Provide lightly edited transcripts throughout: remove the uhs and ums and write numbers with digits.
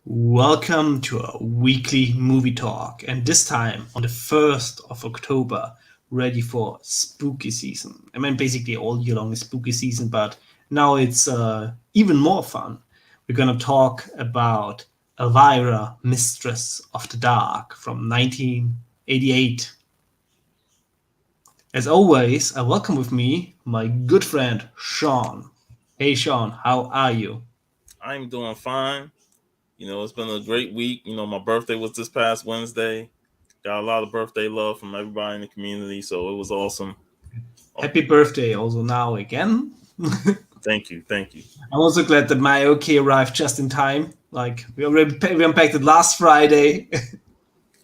Welcome to our weekly movie talk, and this time on the 1st of October, ready for spooky season. I mean, basically all year long is spooky season, but now it's even more fun. We're gonna talk about Elvira, Mistress of the Dark from 1988. As always, I welcome with me my good friend Sean. Hey Sean, how are you? I'm doing fine. It's been a great week. My birthday was this past Wednesday. Got a lot of birthday love from everybody in the community, so it was awesome. Oh, Happy birthday also now again. thank you, thank you. I'm also glad that my OK arrived just in time. Like we unpacked it last Friday.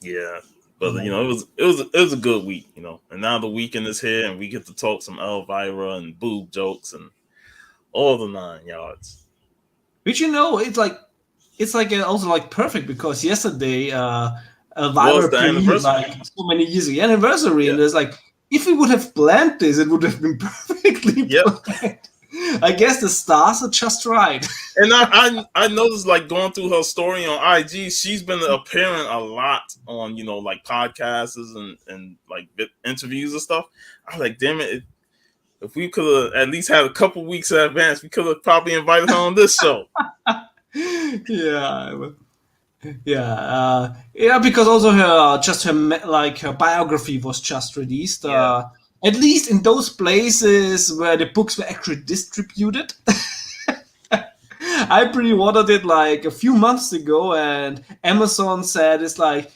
Yeah, but it was a good week. And now the weekend is here, and we get to talk some Elvira and boob jokes and all the 9 yards. Which it's like also like perfect because yesterday Was Elvira the premiered anniversary? like so mmany years ago anniversary, Yeah, and there's like if we would have planned this, it would have been perfectly yep. planned. I guess the stars are just right. And I noticed, like, going through her story on IG, she's been appearing a lot on like podcasts and like interviews and stuff. I was like, damn it, if we could have at least had a couple weeks in advance, we could have probably invited her on this show. Yeah, yeah, because also her biography was just released. Yeah, At least in those places where the books were actually distributed. I pre-ordered it like a few months ago, and Amazon said it's like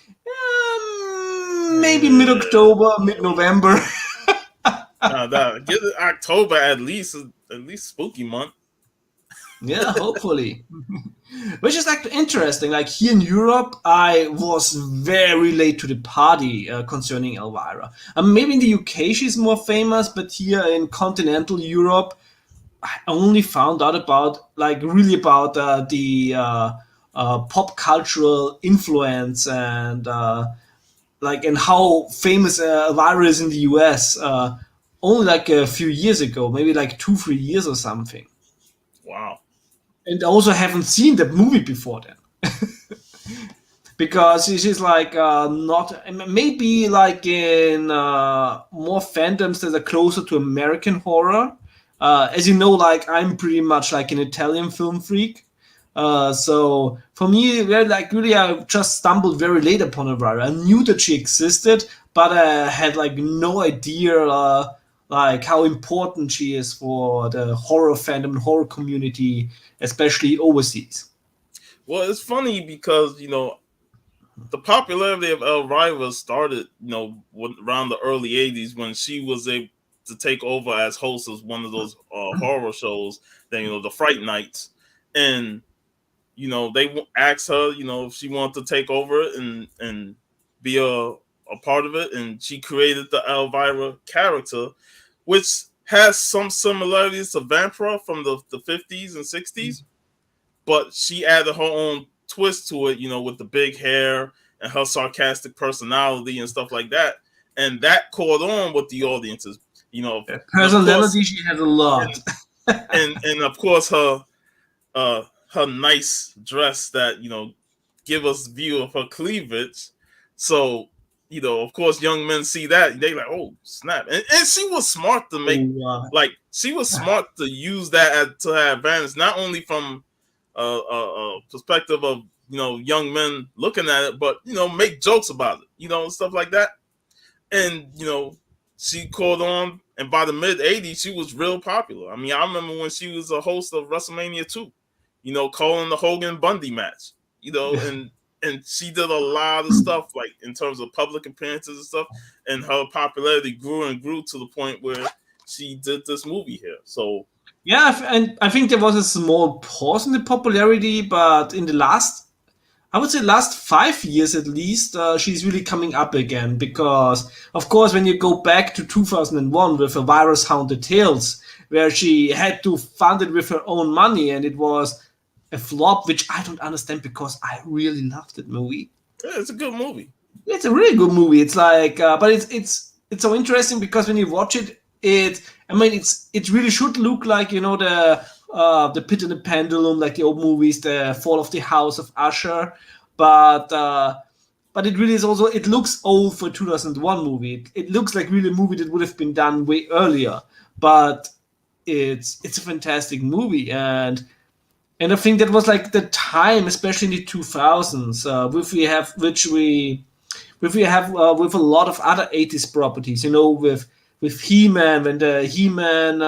maybe mid-October, mid-November. give it October at least spooky month. Yeah, hopefully. Which is actually interesting. Like here in Europe, I was very late to the party concerning Elvira. Maybe in the UK she's more famous, but here in continental Europe, I only found out about the pop cultural influence and how famous Elvira is in the US. Only like a few years ago, maybe like 2-3 years or something. Wow. And also haven't seen that movie before then. Because she's like not maybe like in more fandoms that are closer to American horror. As you know, like I'm pretty much like an Italian film freak. So for me, really, I just stumbled very late upon Elvira. I knew that she existed, but I had like no idea like how important she is for the horror fandom and horror community, especially overseas. Well, it's funny because the popularity of Elvira started around the early '80s when she was able to take over as host of one of those horror shows. Then the Fright Nights, and they asked her, if she wanted to take over it and be a part of it, and she created the Elvira character, which has some similarities to Vampira from the 50s and 60s, but she added her own twist to it, with the big hair and her sarcastic personality and stuff like that, and that caught on with the audiences, and of course, Personality, she has a lot. and of course her nice dress that give us view of her cleavage. So of course, young men see that they like, oh snap, and she was smart to make she was smart to use that to her advantage, not only from a perspective of young men looking at it, but make jokes about it, stuff like that, and she caught on, and by the mid '80s, she was real popular. I mean, I remember when she was a host of WrestleMania 2, calling the Hogan Bundy match, and she did a lot of stuff like in terms of public appearances and stuff, and her popularity grew and grew to the point where she did this movie here. So Yeah, and I think there was a small pause in the popularity, but in the I would say last 5 years at least, she's really coming up again. Because, of course, when you go back to 2001 with a Virus Haunted Tales, where she had to fund it with her own money, and it was a flop, which I don't understand because I really loved that movie. yeah, it's a good movie. It's a really good movie. It's like, but it's so interesting because when you watch it, it really should look like the The Pit and the Pendulum, like the old movies, the Fall of the House of Usher, but it really is also, it looks old for a 2001 movie. It looks like really a movie that would have been done way earlier, but it's a fantastic movie, and I think that was like the time, especially in the 2000s, with we have with a lot of other 80s properties, with He-Man, when the He-Man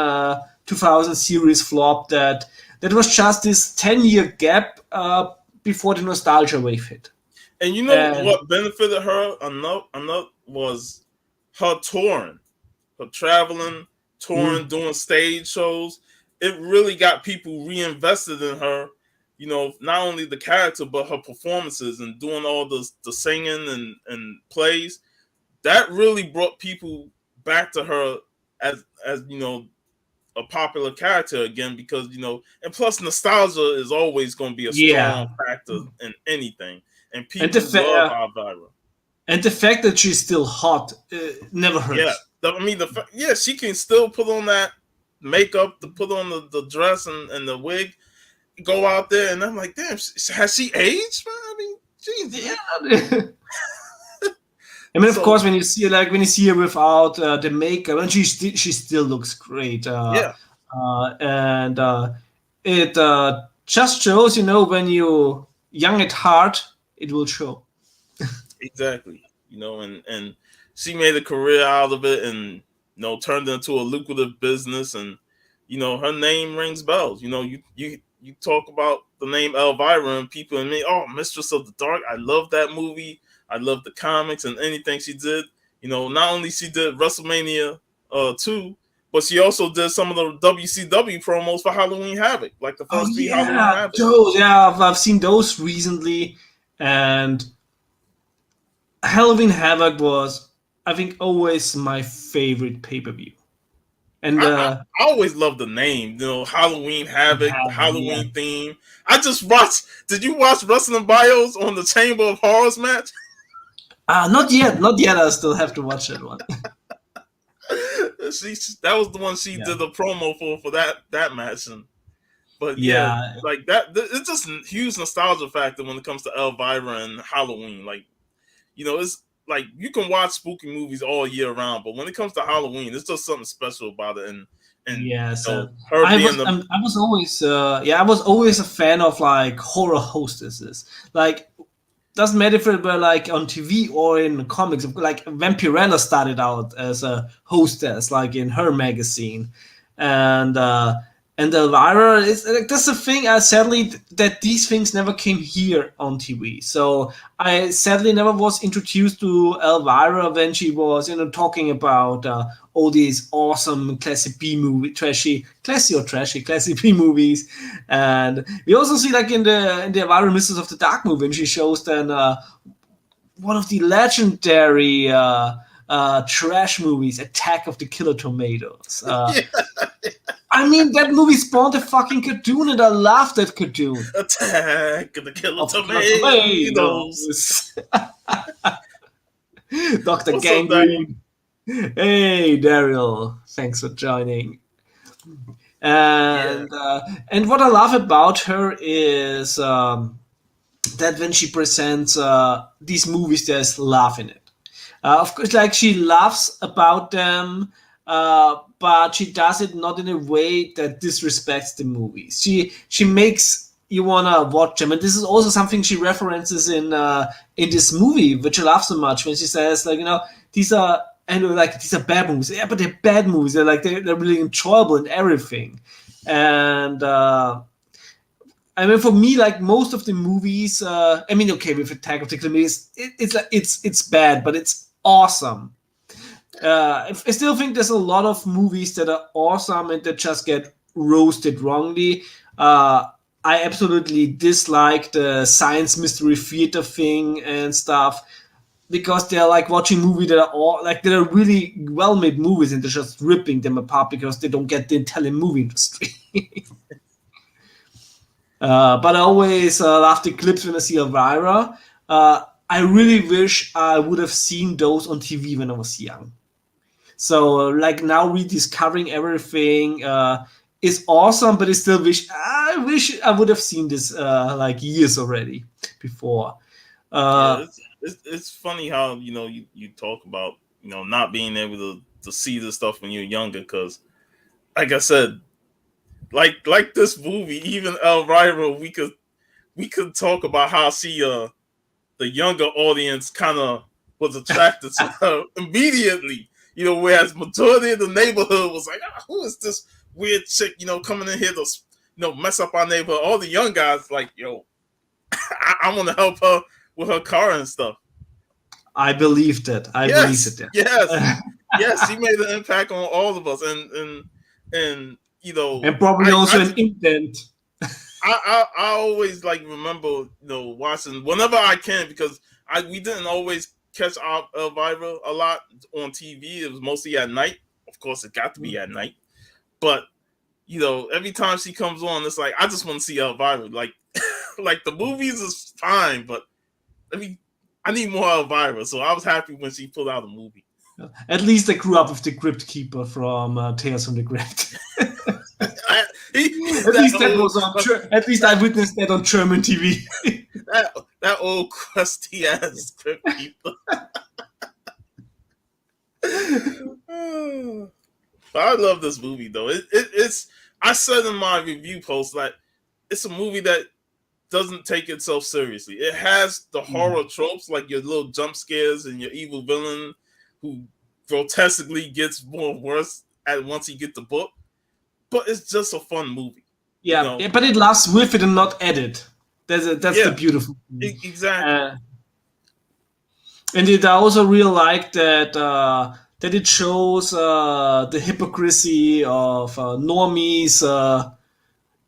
2000 series flopped, that was just this 10-year gap before the nostalgia wave hit. And And what benefited her enough was her touring, her traveling, touring, doing stage shows. It really got people reinvested in her. Not only the character but her performances and doing all the singing and plays. That really brought people back to her as a popular character again, because and plus nostalgia is always going to be a yeah, strong factor in anything, and and people love Elvira. and the fact that she's still hot never Yeah, hurts. she can still put on that makeup, to put on the dress and the wig, go out there, and I'm like, damn, has she aged, man? I mean, Jesus. Yeah. I mean, of course, when you see her without the makeup, and she still looks great. Yeah. And it just shows, when you young at heart, it will show. Exactly. And she made a career out of it, and turned it into a lucrative business, and her name rings bells. You talk about the name Elvira, and people and me, oh, Mistress of the Dark. I love that movie. I love the comics and anything she did. Not only she did WrestleMania 2, but she also did some of the WCW promos for Halloween Havoc, like the first three Halloween Havoc. Those, I've seen those recently, and Halloween Havoc was, I think, always my favorite pay-per-view. And I always loved the name, Halloween Havoc, the Halloween theme. I just watched. Did you watch Wrestling Bios on the Chamber of Horrors match? Not yet. I still have to watch that one. That was the one she did the promo for that match, but like that, it's just a huge nostalgia factor when it comes to Elvira and Halloween. Like, it's like you can watch spooky movies all year round, but when it comes to Halloween, it's just something special about it. And I was always a fan of like horror hostesses. Like, doesn't matter if it were like on TV or in comics. Like Vampirella started out as a hostess, like in her magazine, and Elvira is like, that's the thing. Sadly, that these things never came here on TV. So I sadly never was introduced to Elvira when she was, talking about all these awesome classic B movie, classy B movies. And we also see, like, in the Elvira Mistress of the Dark movie, and she shows then one of the legendary trash movies, Attack of the Killer Tomatoes. I mean, that movie spawned a fucking cartoon, and I love that cartoon. Attack of the Killer Tomatoes. Dr. Gangrene. Hey, Daryl. Thanks for joining. And what I love about her is that when she presents these movies, there's love in it. Of course, like, she laughs about them, but she does it not in a way that disrespects the movies. She makes you wanna watch them, and this is also something she references in this movie, which I love so much, when she says, like, these are bad movies. Yeah, but they're bad movies. They're really enjoyable and everything. And I mean, for me, like, most of the movies, with Attack of the Killer Tomatoes, it's bad, but it's awesome. I still think there's a lot of movies that are awesome and that just get roasted wrongly. I absolutely dislike the science mystery theater thing and stuff, because they're like watching movies that are really well-made movies, and they're just ripping them apart because they don't get the Italian movie industry. But I always love the clips when I see Elvira. I really wish I would have seen those on TV when I was young. So, like, now rediscovering everything, is awesome, but I wish I would have seen this like years already before. Yeah, it's funny how you talk about not being able to see this stuff when you're younger, because like I said, like this movie, even Elvira, we could talk about how she the younger audience kind of was attracted to her immediately. Whereas majority of the neighborhood was like, who is this weird chick, coming in here to mess up our neighborhood. All the young guys like, yo, I want to help her with her car and stuff. I believe that. I believe it. Yes. She made an impact on all of us, and and probably also an indent. I always like remember watching whenever I can, because we didn't always catch Elvira a lot on TV. It was mostly at night. Of course, it got to be at night, but every time she comes on, it's like I just want to see Elvira. Like like the movies is fine, but I need more Elvira. So I was happy when she pulled out a movie. At least I grew up with the Crypt Keeper from Tales from the Crypt. At least I witnessed that on German TV. that old crusty ass Crypt Keeper. But I love this movie though. It's I said in my review post that it's a movie that doesn't take itself seriously. It has the horror tropes, like your little jump scares and your evil villain who grotesquely gets more worse once you get the book. But it's just a fun movie. Yeah, but it laughs with it and not at it. That's the beautiful thing. Exactly. And I also really like that it shows the hypocrisy of normies,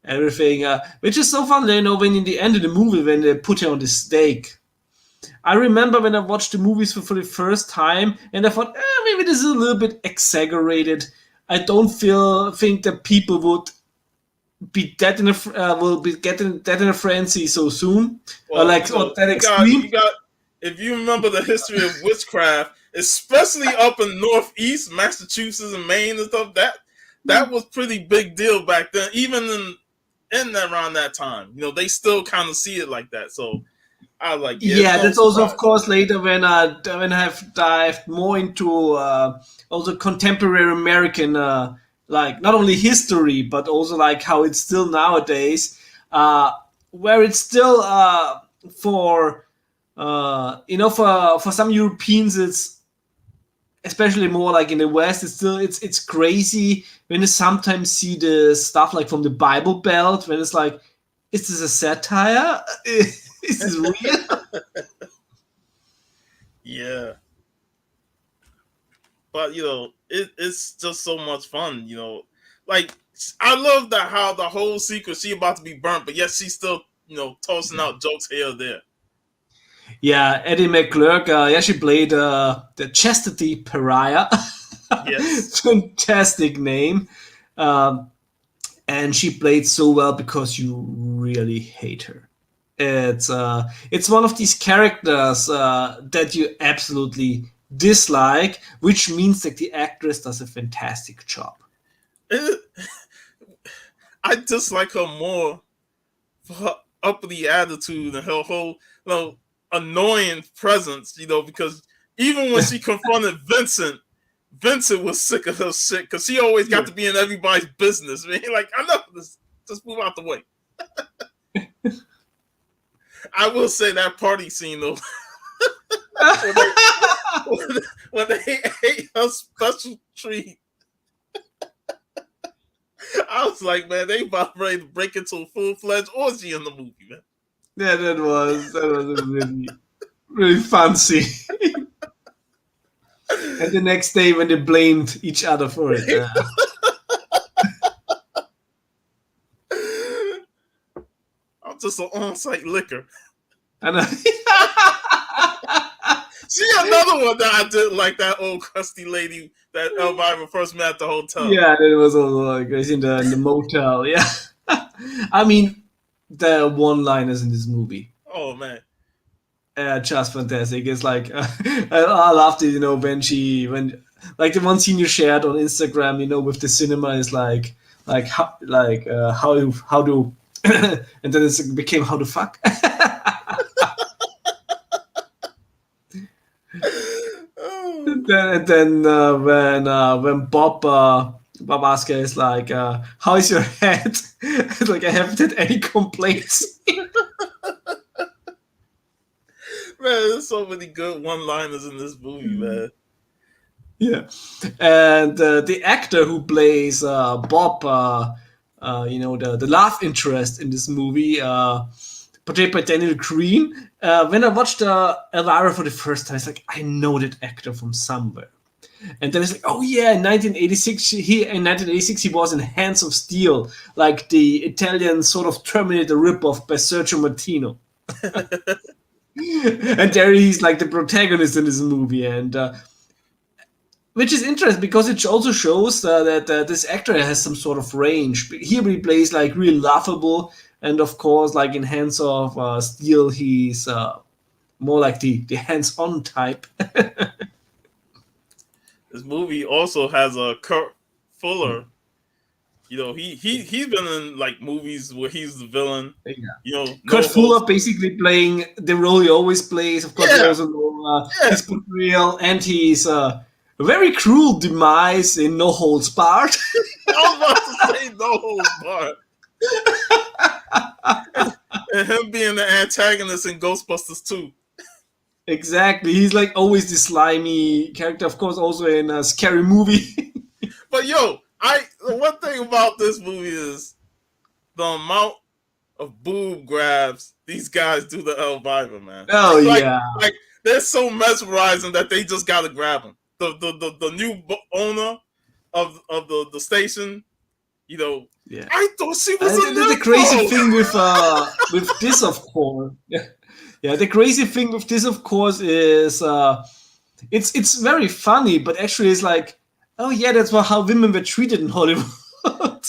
everything, which is so fun. When in the end of the movie, when they put her on the stake, I remember when I watched the movies for the first time, and I thought, maybe this is a little bit exaggerated. I don't think that people would be dead in a frenzy so soon, or that extreme. If you remember the history of witchcraft, especially up in Northeast Massachusetts and Maine and stuff, that was pretty big deal back then. Even in around that time, they still kind of see it like that. So I was like, that's also, of course, later when I have dived more into also contemporary American, like not only history but also like how it's still nowadays, where it's still for some Europeans, it's especially more like in the West, it's crazy when you sometimes see the stuff like from the Bible Belt, when it's like, is this a satire? Is this real? Yeah. But it's just so much fun, Like I love that how the whole secret, she about to be burnt, but yet she's still, tossing out jokes here or there. Yeah, Eddie McClurg. She played the Chastity Pariah. Yes. Fantastic name. And she played so well because you really hate her. It's one of these characters that you absolutely dislike, which means that the actress does a fantastic job. I dislike her more for her uppity attitude and her whole annoying presence, because even when she confronted Vincent was sick of her shit because she always got to be in everybody's business, man. Like, I know this, just move out the way. I will say that party scene though, when they ate her special treat, I was like, man, they about ready to break into a full-fledged orgy in the movie, man. Yeah, that was a really, really fancy. And the next day, when they blamed each other for it, I'm just an on-site liquor. And see, another one that I didn't like, that old crusty lady that Elvira first met at the hotel. Yeah, that was also like in the motel. Yeah, I mean, the one-liners in this movie. Oh man, just fantastic. It's like I loved it. When like the one scene you shared on Instagram, with the cinema is like like how do, and then it became how the fuck. And then when Bob Asker is like, "How is your head?" It's like, I haven't had any complaints. Man, there's so many good one-liners in this movie, man. Yeah, and the actor who plays Bob, the love interest in this movie, portrayed by Daniel Green. When I watched Elvira for the first time, it's like, I know that actor from somewhere. And then it's like, oh yeah, in 1986 he was in Hands of Steel, like the Italian sort of Terminator ripoff by Sergio Martino. And there he's like the protagonist in this movie, and which is interesting because it also shows that this actor has some sort of range. Here he plays like really laughable, and of course, like in Hands of Steel, he's more like the hands-on type. This movie also has a Kurt Fuller. You know, he's been in like movies where he's the villain. Yeah. You know, Kurt Fuller basically playing the role he always plays. Of course, Yeah. we also know his portrayal and his very cruel demise in No Holds Barred. I was about to say No Holds Barred. And him being the antagonist in Ghostbusters 2. Exactly. He's like always the slimy character, of course, also in a Scary Movie. But yo, the one thing about this movie is the amount of boob grabs these guys do to Elvira, man. Oh, yeah. Like they're so mesmerizing that they just gotta grab him. The new owner of the station, you know, Yeah. I thought she was a the crazy thing with this, of course. Yeah, the crazy thing with this, of course, is it's very funny, but actually it's like, oh yeah, that's how women were treated in Hollywood.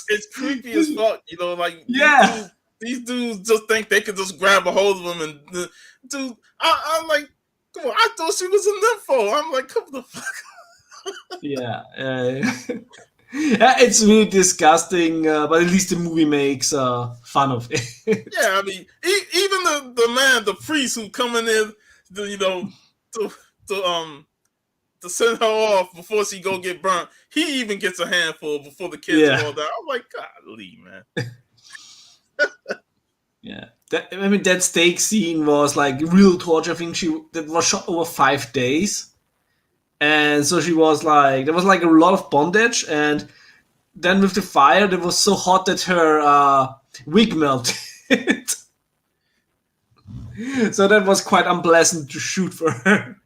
It's creepy as fuck, you know, like yeah. These dudes just think they could just grab a hold of him and dude, I'm like, come on, I thought she was a nympho. I'm like, come the fuck. Yeah. It's really disgusting, but at least the movie makes fun of it. Yeah, I mean, even the man, the priest who coming in, to send her off before she go get burnt, he even gets a handful before the kids are all down. I'm like, golly, man. Yeah, that steak scene was like real torture. I think that was shot over 5 days. And so she was like, there was like a lot of bondage, and then with the fire, it was so hot that her wig melted. So that was quite unpleasant to shoot for her.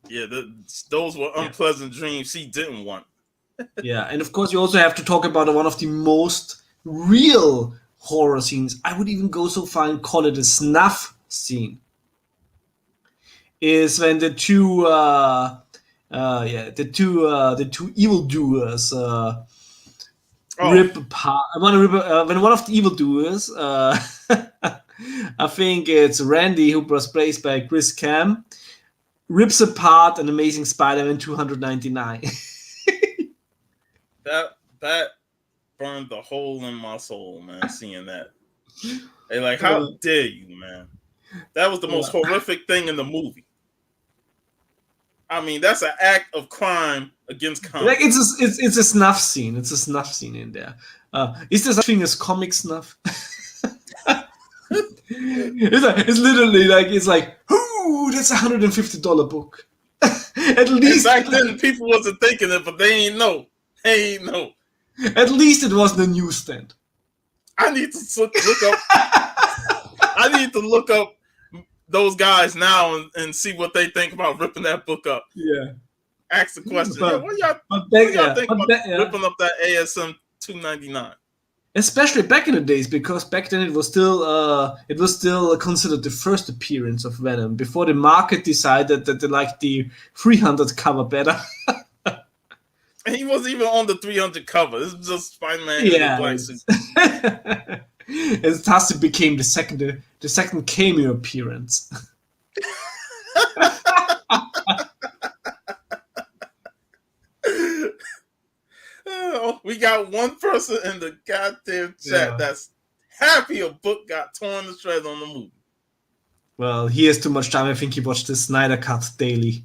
Yeah, those were unpleasant dreams she didn't want. Yeah, and of course, you also have to talk about one of the most real horror scenes. I would even go so far and call it a snuff scene. Is when the two evildoers rip apart. When one of the evildoers, I think it's Randy, who was played by Chris Cam, rips apart an Amazing Spider-Man 299. That burned the hole in my soul, man. Seeing that, hey, like, how dare you, man? That was the most horrific thing in the movie. I mean, that's an act of crime against comedy. Like it's a snuff scene. It's a snuff scene in there. Is there such thing as comic snuff? It's literally like, it's like, ooh, that's $150 book. At least back then people wasn't thinking it, but they ain't know. At least it wasn't a newsstand. I need to look up. I need to look up those guys now and see what they think about ripping that book up. Yeah. Ask the question. What y'all think about ripping up that ASM 299? Especially back in the days, because back then it was still considered the first appearance of Venom before the market decided that they liked the 300 cover better. And he wasn't even on the 300 cover. This is just Spider-Man in a black suit. And thus it became the second cameo appearance. we got one person in the goddamn chat that's happy a book got torn to shreds on the movie. Well, he has too much time. I think he watched the Snyder Cut daily.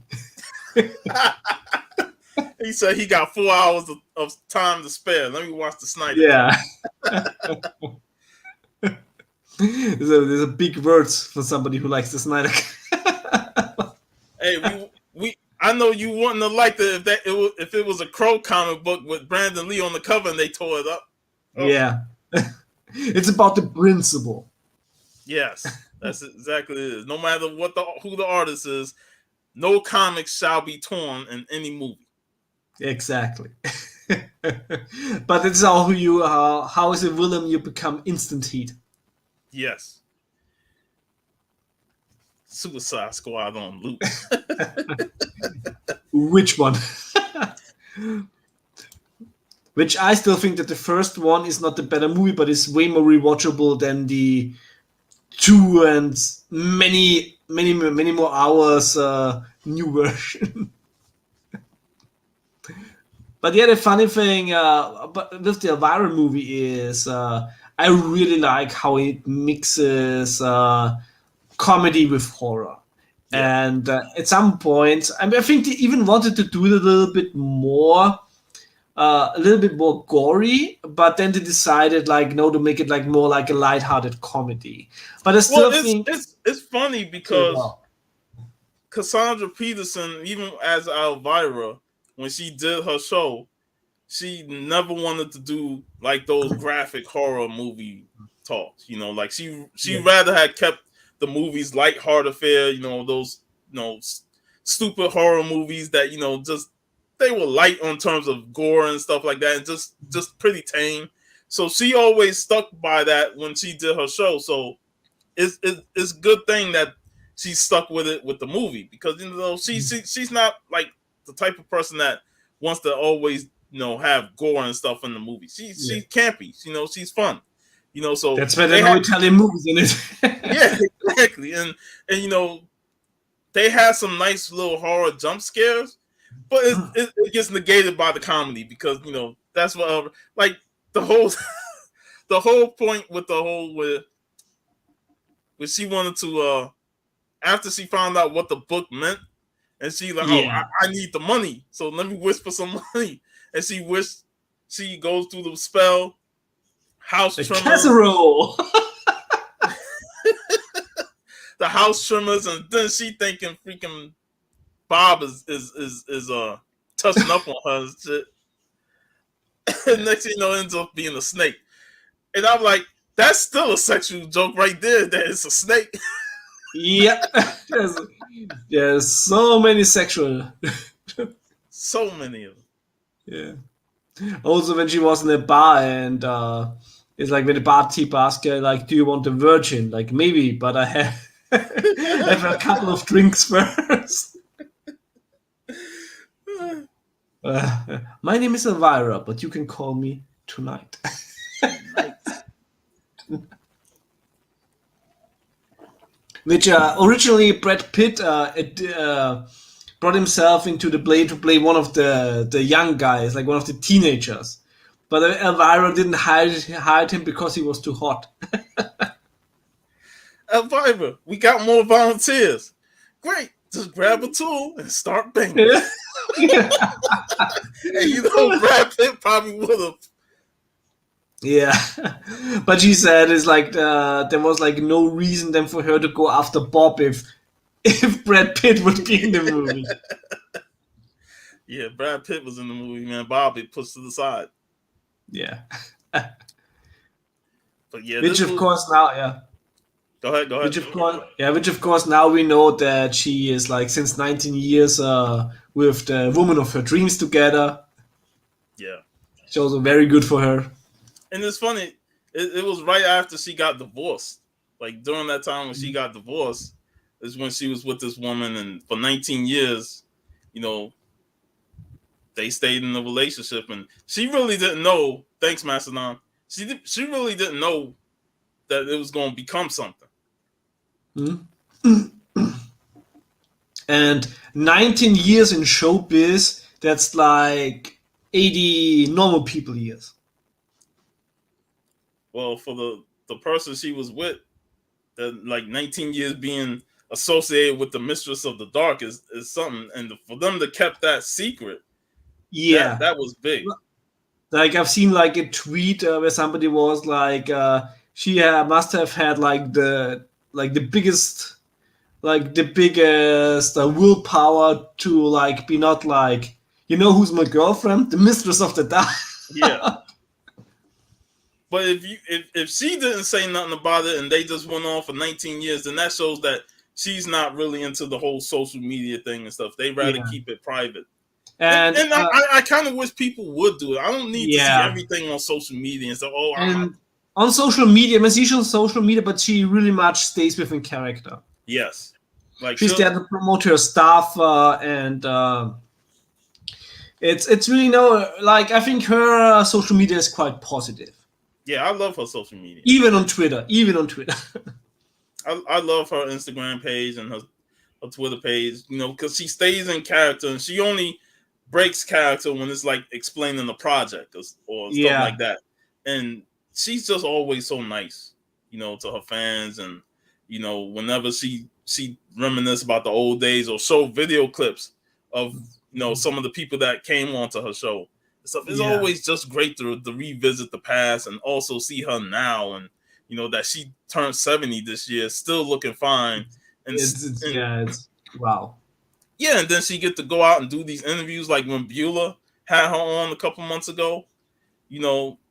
He said he got 4 hours of time to spare. Let me watch the Snyder Cut. There's a big words for somebody who likes the Snyder Cut. Hey, I know you wouldn't have liked it if it was a Crow comic book with Brandon Lee on the cover and they tore it up. Oh. Yeah. It's about the principle. Yes, that's exactly it is. No matter who the artist is, no comics shall be torn in any movie. Exactly. But it's how is a villain you become instant heat. Yes. Suicide Squad on loop. Which one? Which I still think that the first one is not the better movie, but is way more rewatchable than the 2 and many more hours new version. But yeah, the funny thing with the Elvira movie is I really like how it mixes comedy with horror. Yeah. And at some point, I think they even wanted to do it a little bit more gory, but then they decided to make it more like a lighthearted comedy. But I still think it's funny because Cassandra Peterson, even as Elvira, when she did her show, she never wanted to do like those graphic horror movie talks. Like she rather had kept the movies lighthearted fare. Those stupid horror movies that just they were light on terms of gore and stuff like that, and just pretty tame. So she always stuck by that when she did her show. So it's a good thing that she stuck with it with the movie, because she's not like the type of person that wants to always have gore and stuff in the movie. She's campy. She's fun. So that's why there are no Italian movies in it. Yeah, exactly. And they have some nice little horror jump scares, but it gets negated by the comedy, because that's what like the whole the whole point with the whole with she wanted to after she found out what the book meant, and she like, I need the money, so let me wish for some money, and she wished, she goes through the spell, house tremors, casserole. The house tremors, and then she thinking freaking Bob is touching up on her and shit. And next thing you know, ends up being a snake. And I'm like, that's still a sexual joke right there, that it's a snake. Yep. There's so many sexual. So many of them. Yeah. Also, when she was in a bar, and it's like when the barkeeper asks her, like, do you want a virgin? Like, maybe, but I have a couple of drinks first. My name is Elvira, but you can call me tonight. Which originally Brad Pitt brought himself into the play to play one of the young guys, like one of the teenagers. But Elvira didn't hire him because he was too hot. Elvira, we got more volunteers. Great. Just grab a tool and start banging. Yeah. And Brad Pitt probably would have. Yeah. But she said it's like there was like no reason then for her to go after Bob if Brad Pitt would be in the movie. Yeah, Brad Pitt was in the movie, man. Bob it pushed to the side. Yeah. But yeah, which of course now, yeah. Go ahead. Which of course now we know that she is like since 19 years with the woman of her dreams together. Yeah. It's also very good for her. And it's funny, it was right after she got divorced. Like during that time when she got divorced is when she was with this woman, and for 19 years, they stayed in the relationship, and she really didn't know. Thanks, Mastodon. She really didn't know that it was going to become something. Mm-hmm. And 19 years in showbiz, that's like 80 normal people years. Well, for the person she was with, that like 19 years being associated with the Mistress of the Dark is something, and for them to kept that secret, Yeah. that was big. Like I've seen like a tweet where somebody was like, she must have had like the biggest willpower to like be not like, you know who's my girlfriend, the Mistress of the Dark. Yeah. But if she didn't say nothing about it and they just went on for 19 years, then that shows that she's not really into the whole social media thing and stuff. They rather keep it private. And I kind of wish people would do it. I don't need to see everything on social media and stuff. On social media, I mean, she's on social media, but she really much stays within character. Yes. Like she's there to promote her stuff, and it's really like I think her social media is quite positive. Yeah, I love her social media. Even on Twitter. I love her Instagram page and her Twitter page, because she stays in character and she only breaks character when it's like explaining the project or stuff like that. And she's just always so nice, to her fans. And, whenever she reminisce about the old days or show video clips of, some of the people that came onto her show. Stuff. It's always just great to revisit the past and also see her now, and that she turned 70 this year, still looking fine. And it's wow. Yeah, and then she get to go out and do these interviews, like when Beulah had her on a couple months ago,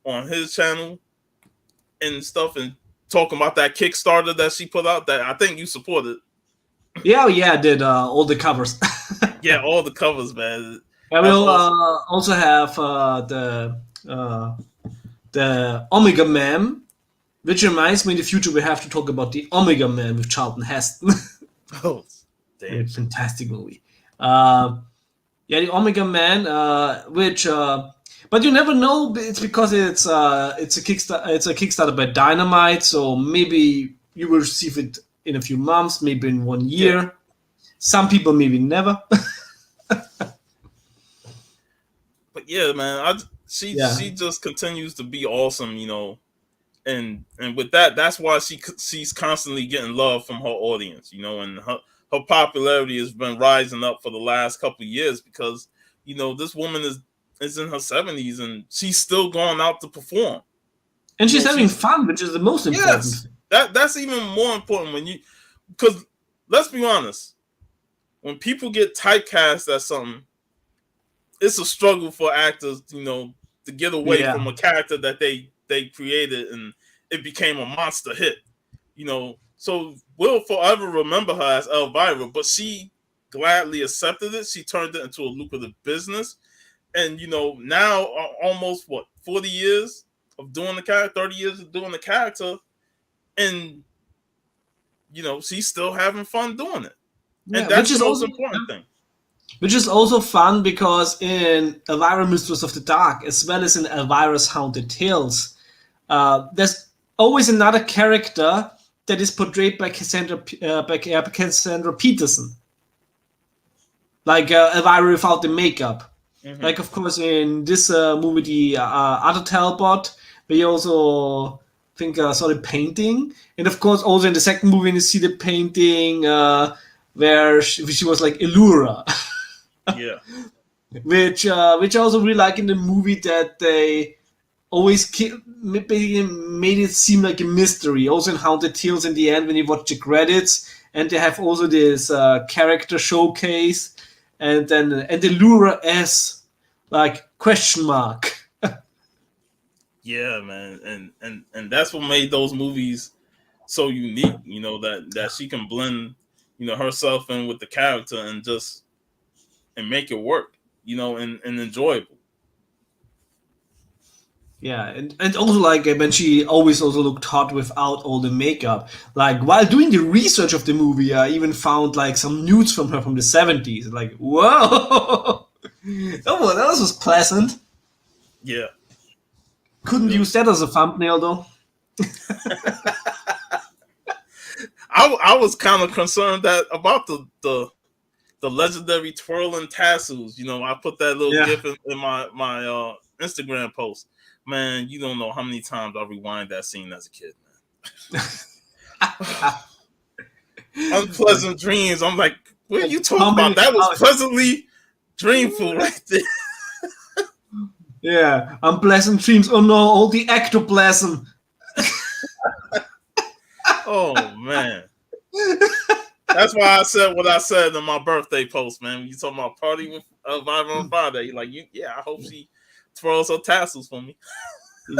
on his channel and stuff, and talking about that Kickstarter that she put out that I think you supported. Yeah, I did all the covers. Yeah, all the covers, man. I will also have the Omega Man, which reminds me in the future we have to talk about the Omega Man with Charlton Heston. Oh, damn. Fantastic movie. The Omega Man, which but you never know. It's because it's a Kickstarter by Dynamite, so maybe you will receive it in a few months, maybe in 1 year. Yeah. Some people maybe never. But yeah, man, she just continues to be awesome, and with that's why she's constantly getting love from her audience, and her popularity has been rising up for the last couple of years because this woman is in her 70s and she's still going out to perform, and she's having fun, which is the most important. Yes, that's even more important because let's be honest, when people get typecast as something, it's a struggle for actors, to get away from a character that they created and it became a monster hit, So we'll forever remember her as Elvira, but she gladly accepted it. She turned it into a lucrative business. And, now almost 40 years of doing the character, 30 years of doing the character. And, she's still having fun doing it. And that's the most important thing. Which is also fun because in Elvira, Mistress of the Dark, as well as in Elvira's Haunted Tales, there's always another character that is portrayed by Cassandra Peterson. Like Elvira without the makeup. Mm-hmm. Like, of course, in this movie, the other Talbot, we also think saw the painting. And, of course, also in the second movie, you see the painting where she was like Elvira. Yeah, which I also really like in the movie that they always made it seem like a mystery. Also in Haunted Tales, in the end, when you watch the credits, and they have also this character showcase, and then and Elvira as like question mark. Yeah, man, and that's what made those movies so unique. That she can blend, herself in with the character and make it work, and enjoyable. Yeah, and also like when she always also looked hot without all the makeup. Like while doing the research of the movie, I even found like some nudes from her from the 70s. Like, whoa! That was pleasant. Yeah. Couldn't use that as a thumbnail though. I was kind of concerned about the the legendary twirling tassels. You know, I put that little gif in my Instagram post. Man, you don't know how many times I rewind that scene as a kid, man. Unpleasant dreams. I'm like, what are you talking about? That was pleasantly dreamful right there. Yeah, unpleasant dreams. Oh no, all the ectoplasm. Oh man. That's why I said what I said in my birthday post, man. When you talking about party with Elvira on Friday, like, I hope she twirls her tassels for me.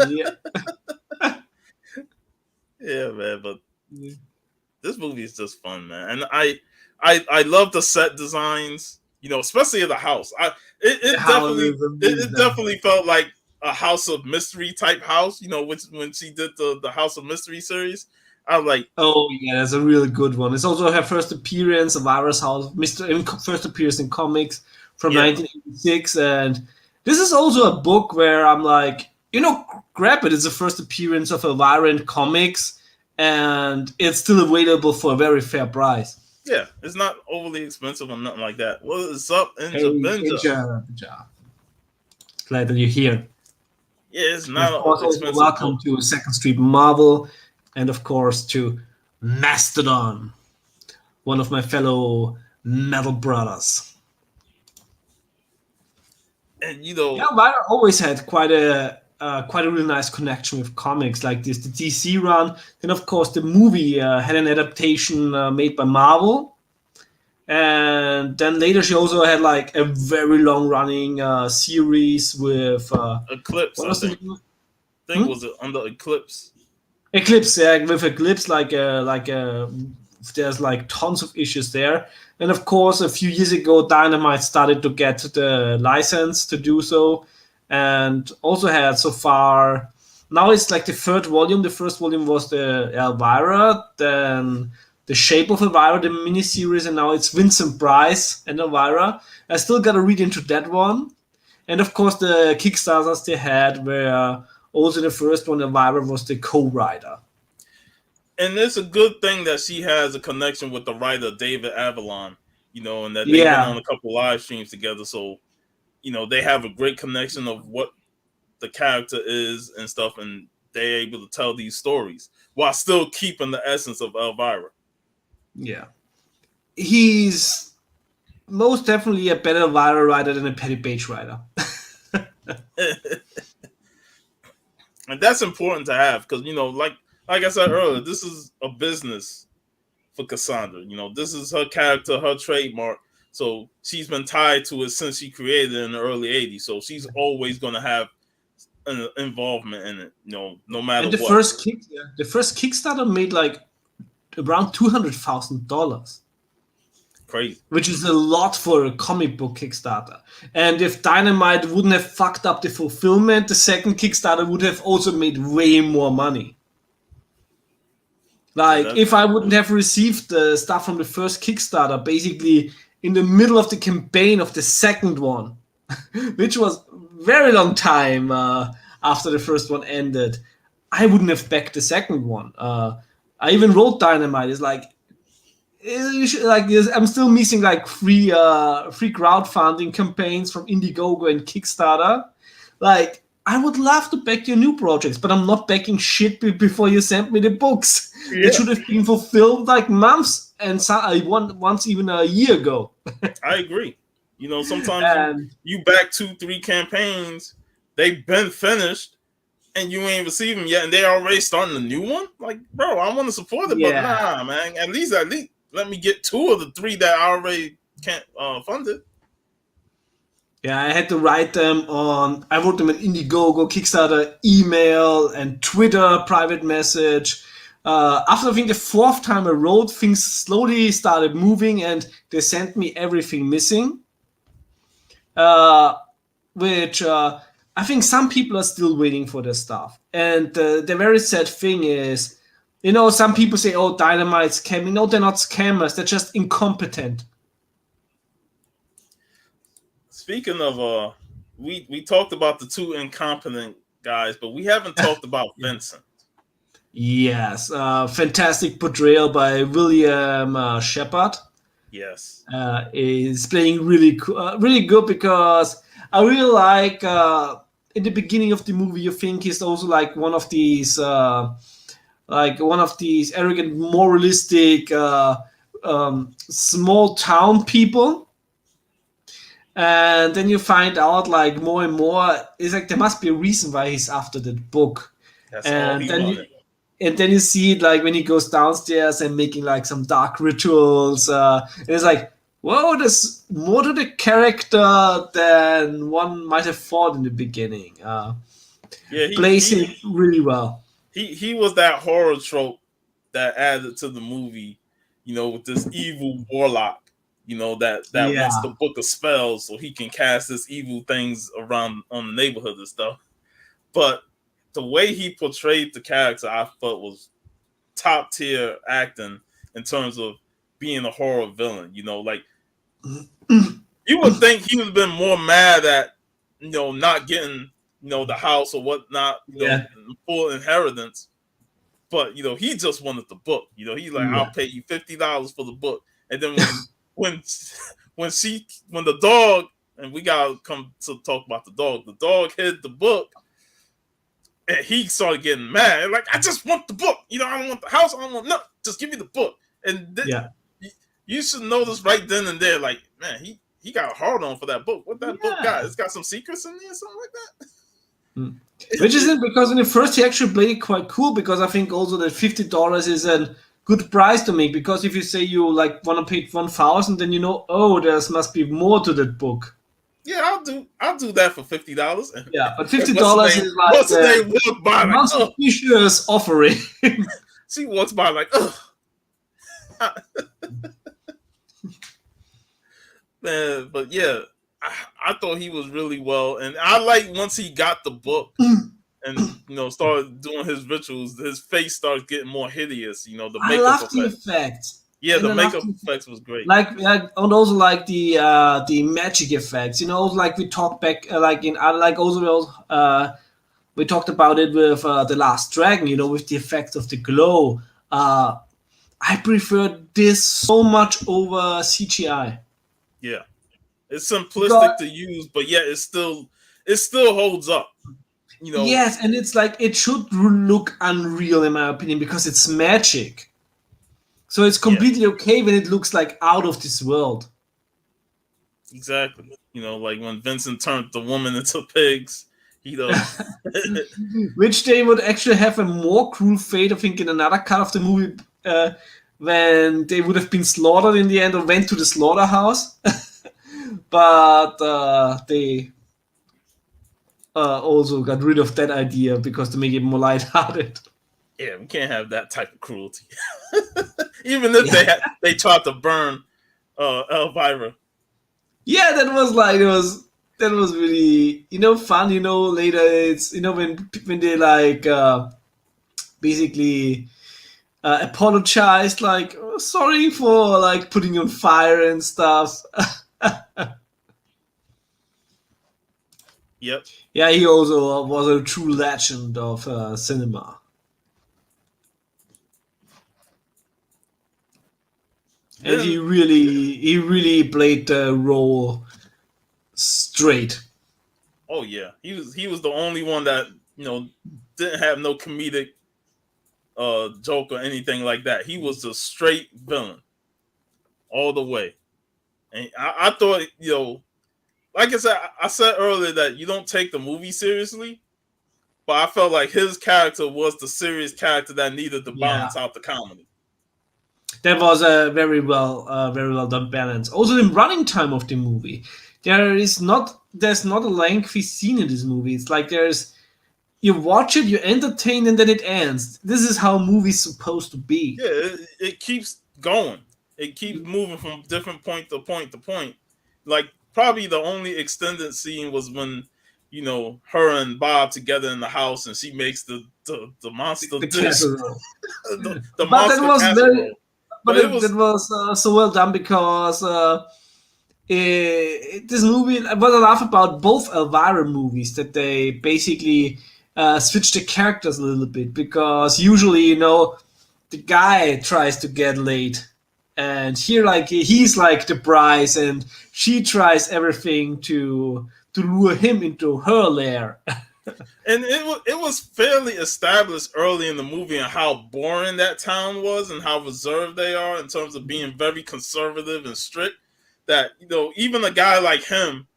Yeah. Yeah, man, but this movie is just fun, man. And I love the set designs, you know, especially of the house. It definitely felt like a House of Mystery type house, you know, when she did the House of Mystery series. I was like, oh yeah, that's a really good one. It's also her first appearance of Elvira's house, first appearance in comics from 1986, and this is also a book where I'm like, you know, grab it. It's the first appearance of Elvira in comics, and it's still available for a very fair price. Yeah, it's not overly expensive or nothing like that. What is up, Ninja? Glad that you're here. Yeah, it's not. Of course, also welcome to Second Street Marvel. And of course to Mastodon, one of my fellow metal brothers. And you know, Elvira always had quite a really nice connection with comics, like this, the DC run. Then of course the movie had an adaptation made by Marvel, and then later she also had like a very long running series with Eclipse. I think was it under Eclipse? Eclipse, yeah, with Eclipse, there's like tons of issues there. And of course, a few years ago, Dynamite started to get the license to do so, and also had so far. Now it's like the third volume. The first volume was the Elvira, then the Shape of Elvira, the miniseries, and now it's Vincent Price and Elvira. I still got to read into that one, and of course the Kickstarters they had were. Also, the first one, Elvira was the co-writer. And it's a good thing that she has a connection with the writer, David Avalon, you know, and that they've been on a couple live streams together. So, you know, they have a great connection of what the character is and stuff, and they're able to tell these stories while still keeping the essence of Elvira. Yeah. He's most definitely a better Elvira writer than a Patty Page writer. And that's important to have because, you know, like I said earlier, this is a business for Cassandra. You know, this is her character, her trademark. So she's been tied to it since she created it in the early 80s. So she's always going to have an involvement in it, you know, no matter what. The first Kickstarter made like around $200,000. Crazy. Which is a lot for a comic book Kickstarter. And if Dynamite wouldn't have fucked up the fulfillment, the second Kickstarter would have also made way more money. Like, if I wouldn't have received the stuff from the first Kickstarter, basically in the middle of the campaign of the second one, which was very long time after the first one ended, I wouldn't have backed the second one. I even wrote Dynamite. It's like, I'm still missing like free crowdfunding campaigns from Indiegogo and Kickstarter. Like, I would love to back your new projects, but I'm not backing shit before you sent me the books. Yeah. It should have been fulfilled like months and once even a year ago. I agree. You know, sometimes you back 2-3 campaigns, they've been finished, and you ain't received them yet, and they already starting a new one. Like, bro, I want to support it, but nah, man. At least let me get 2 of the 3 that I already can't fund it. Yeah, I had to write them on. I wrote them in Indiegogo, Kickstarter, email, and Twitter private message. After I think the 4th time I wrote, things slowly started moving, and they sent me everything missing. Which I think some people are still waiting for their stuff. And the very sad thing is, you know, some people say, "Oh, Dynamite's scamming." No, they're not scammers. They're just incompetent. Speaking of, we talked about the 2 incompetent guys, but we haven't talked about Vincent. Yes, fantastic portrayal by William Shepard. Yes. Is playing really really good because I really like in the beginning of the movie you think he's also like one of these arrogant moralistic small town people, and then you find out like more and more it's like there must be a reason why he's after that book. That's all and he then you wanted. and then you see it like when he goes downstairs and making like some dark rituals, and it's like, whoa, there's more to the character than one might have thought in the beginning. Yeah, Plays it really well. he was that horror trope that added to the movie, with this evil warlock, that wants the Yeah. book of spells so he can cast his evil things around on the neighborhood and stuff. But the way he portrayed the character, I thought was top tier acting in terms of being a horror villain. Like you would think he would have been more mad at, not getting, the house or whatnot, Yeah. full inheritance. But he just wanted the book. He's like, I'll Yeah. pay you $50 for the book. And then when when the dog, and we gotta come to talk about the dog hid the book, and he started getting mad. Like, I just want the book. I don't want the house. I don't want nothing. Just give me the book. And Yeah. you should notice right then and there, like, man, he got a hard on for that book. What that book got? Yeah. It's got some secrets in there, something like that. Mm. Which is it because in the first he actually played it quite cool, because I think also that $50 is a good price to make, because if you say you like want to pay 1,000, then oh, there must be more to that book. Yeah, I'll do that for $50. Yeah, but $50 is like What's the name walk by a like, oh, non-suspicious offering. she walks by like, oh. Man, but yeah, I thought he was really well, and I like once he got the book and started doing his rituals, his face started getting more hideous. The I makeup love the effects. effects. Yeah, And the I love makeup effects was great. and also like the magic effects. Like we talked back, like in like also we talked about it with the Last Dragon. With the effect of the glow. I prefer this so much over CGI. Yeah, it's Because simplistic to use, but yet it still holds up. yes, and it's like it should look unreal in my opinion because it's magic. So it's completely okay when it looks like out of this world. Exactly. Like when Vincent turned the woman into pigs, Which they would actually have a more cruel fate, I think, in another cut of the movie, when they would have been slaughtered in the end or went to the slaughterhouse. But they also got rid of that idea because to make it more lighthearted. Yeah, we can't have that type of cruelty. Even if they tried to burn Elvira. Yeah, that was really fun. Later it's when they like basically apologized, like, oh, sorry for like putting you on fire and stuff. Yep. Yeah, he also was a true legend of cinema. And he really played the role straight. Oh yeah, he was the only one that didn't have no comedic joke or anything like that. He was a straight villain all the way. And I thought, like I said earlier that you don't take the movie seriously, but I felt like his character was the serious character that needed to balance out the comedy. That was a very well done balance. Also, the running time of the movie, there's not a lengthy scene in this movie. It's like you watch it, you're entertained, and then it ends. This is how a movie's supposed to be. Yeah, it keeps going. It keeps moving from different point to point to point. Like probably the only extended scene was when her and Bob together in the house, and she makes the monster The dish, casserole. the But monster that was casserole. that was so well done because this movie. What I love about both Elvira movies that they basically switch the characters a little bit, because usually the guy tries to get laid And here, like he's like the prize, and she tries everything to lure him into her lair. And it was fairly established early in the movie on how boring that town was and how reserved they are in terms of being very conservative and strict. That even a guy like him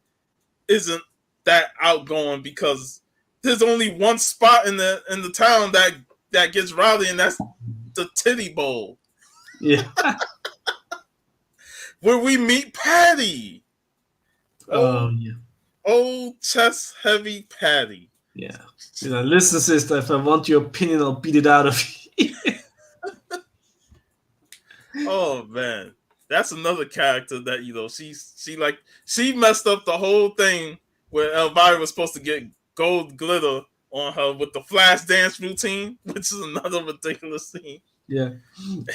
isn't that outgoing because there's only one spot in the town that gets rowdy, and that's the Titty Bowl. Yeah. Where we meet Patty. Yeah. Old chest heavy Patty. Yeah. Listen, sister, if I want your opinion, I'll beat it out of you. Oh man. That's another character that she messed up the whole thing where Elvira was supposed to get gold glitter on her with the flash dance routine, which is another ridiculous scene. Yeah,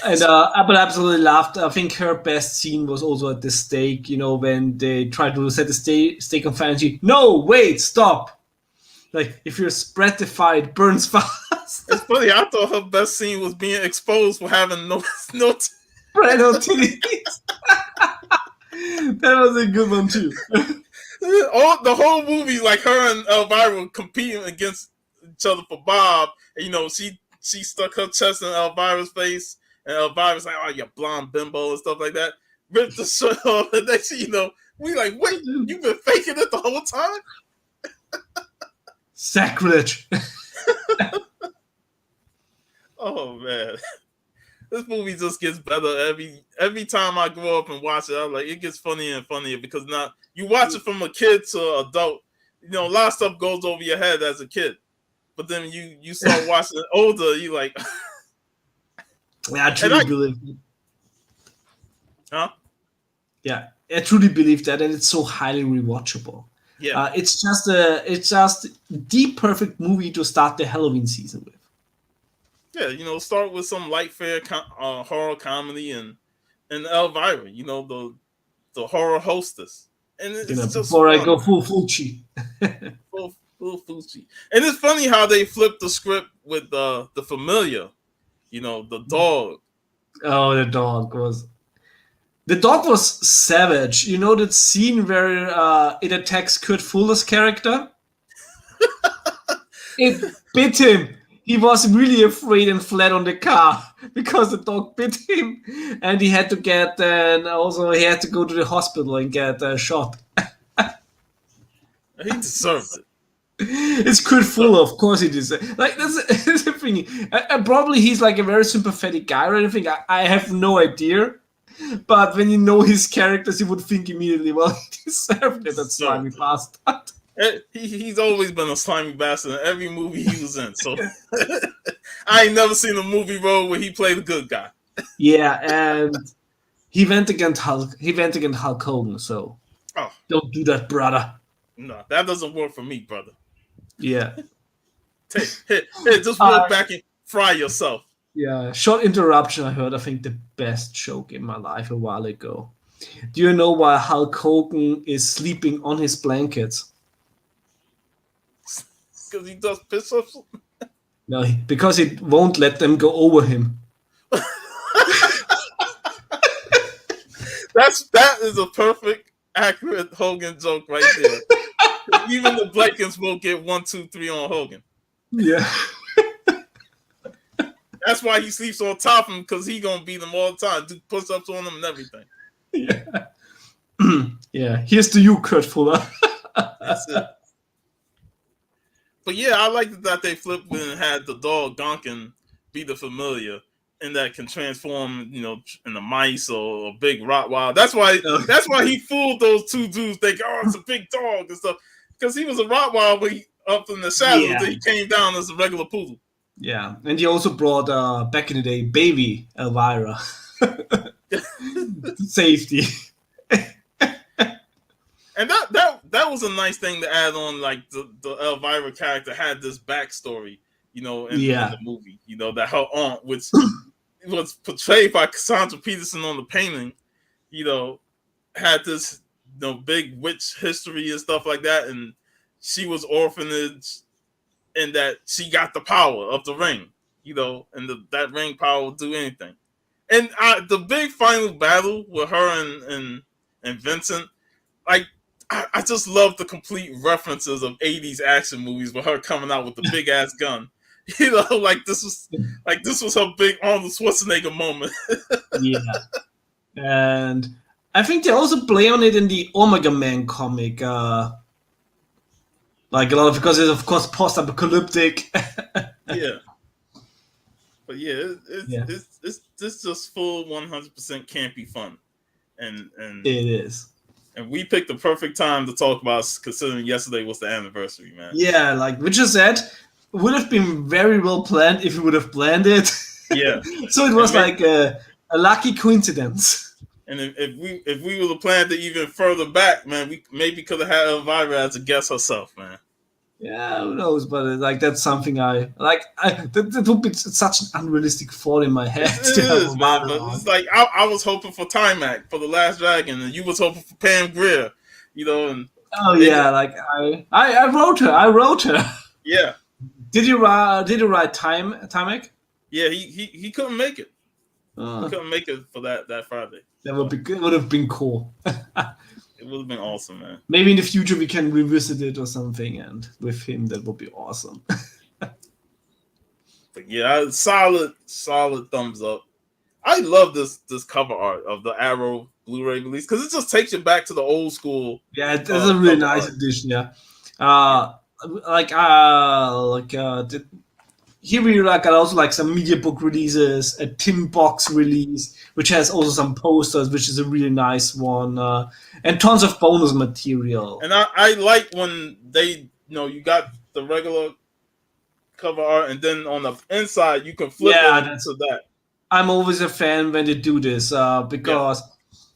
and but I absolutely laughed. I think her best scene was also at the stake. When they tried to set the stake on fire, and she, no, wait, stop. Like, if you're spread the fire, it burns fast. It's funny. I thought her best scene was being exposed for having no Spread on titties. That was a good one too. The whole movie, like her and Elvira competing against each other for Bob. And, she stuck her chest in Elvira's face, and Elvira's like, "Oh, you blonde bimbo," and stuff like that. Ripped the shirt off, and next thing you know, we like, "Wait, you've been faking it the whole time?" Sacrilege. Oh man, this movie just gets better every time I grow up and watch it. I'm like, it gets funnier and funnier because now you watch it from a kid to adult. A lot of stuff goes over your head as a kid, but then you start watching it older. You like, yeah, I truly believe it. Huh? Yeah, I truly believe that, and it's so highly rewatchable. Yeah, it's just the perfect movie to start the Halloween season with. Yeah, start with some light fare horror comedy and Elvira, the horror hostess, and it's just before fun. I go full Fucci. full Fucci, and it's funny how they flipped the script with the familiar, the dog. Oh, the dog was savage. That scene where it attacks Kurt Fuller's character? It bit him. He was really afraid and fled on the car because the dog bit him, and he had to he had to go to the hospital and get shot. He deserved it. It's Kurt Fuller, of course he deserves. Like that's the thing. Probably he's like a very sympathetic guy or anything. I have no idea. But when you know his characters, you would think immediately, well, he deserved it, that slimy bastard. He's always been a slimy bastard in every movie he was in. So I ain't never seen a movie role where he played a good guy. Yeah, and he went against Hulk. He went against Hulk Hogan. So don't do that, brother. No, that doesn't work for me, brother. Yeah. Just walk back and fry yourself. Yeah, short interruption. I heard, I think, the best joke in my life a while ago. Do you know why Hulk Hogan is sleeping on his blankets? Because he does piss-ups? No, because it won't let them go over him. That is a perfect, accurate Hogan joke right there. Even the blankets won't get 1, 2, 3 on Hogan. Yeah. That's why he sleeps on top of him, because he gonna beat them all the time, do push-ups on them and everything. Yeah. Yeah. Here's to you, Kurt Fuller. That's it. But yeah, I like that they flipped and had the dog Duncan be the familiar, and that can transform, in a mice or a big Rottweiler. That's why he fooled those two dudes, thinking, "Oh, it's a big dog" and stuff, because he was a Rottweiler, but up in the shadows, then he came down as a regular poodle. Yeah, and he also brought back in the day baby Elvira. Safety. And that was a nice thing to add on. Like the Elvira character had this backstory, in the movie. That her aunt, which was portrayed by Cassandra Peterson on the painting, had this big witch history and stuff like that, and she was orphanage, and that she got the power of the ring, and that ring power will do anything. And the big final battle with her and Vincent, like I just love the complete references of 80s action movies with her coming out with the big ass gun. You know, like this was her big Arnold Schwarzenegger moment. Yeah. And I think they also play on it in the Omega Man comic. Like a lot of, because it's of course post-apocalyptic. Yeah. But yeah, Yeah. it's just full 100% campy fun. And It is. And we picked the perfect time to talk about, considering yesterday was the anniversary, man. Yeah, like Richard said, would have been very well planned if we would have planned it. Yeah. So it was like a lucky coincidence. And if we would have planned it even further back, man, we maybe could have had Elvira as a guest herself, man. Yeah, who knows? But like that's something I like. That would be such an unrealistic thought in my head. It is, man. But it's like I was hoping for Timac for the Last Dragon, and you was hoping for Pam Grier, you know. And like I wrote her. I wrote her. Yeah. Did you write Timac? Yeah, he couldn't make it. He couldn't make it for that Friday. That would have been cool. It would have been awesome, man. Maybe in the future we can revisit it or something, and with him that would be awesome. But yeah, solid thumbs up. I love this cover art of the Arrow Blu-ray release because it just takes you back to the old school. Yeah, it's a really nice edition. Yeah, here we got also like some media book releases, a tin box release, which has also some posters, which is a really nice one, and tons of bonus material. And I like when they, you got the regular cover art, and then on the inside you can flip it into that. I'm always a fan when they do this because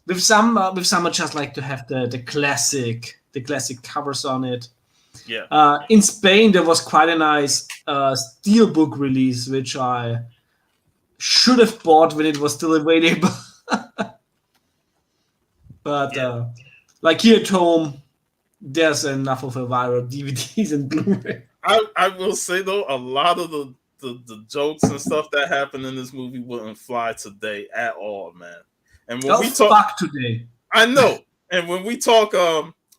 with some I just like to have the classic covers on it. Yeah. In Spain, there was quite a nice steelbook release, which I should have bought when it was still available. But like here at home, there's enough of Elvira DVDs and Blu-ray. I will say though, a lot of the jokes and stuff that happened in this movie wouldn't fly today at all, man. And when we talk today, I know. And when we talk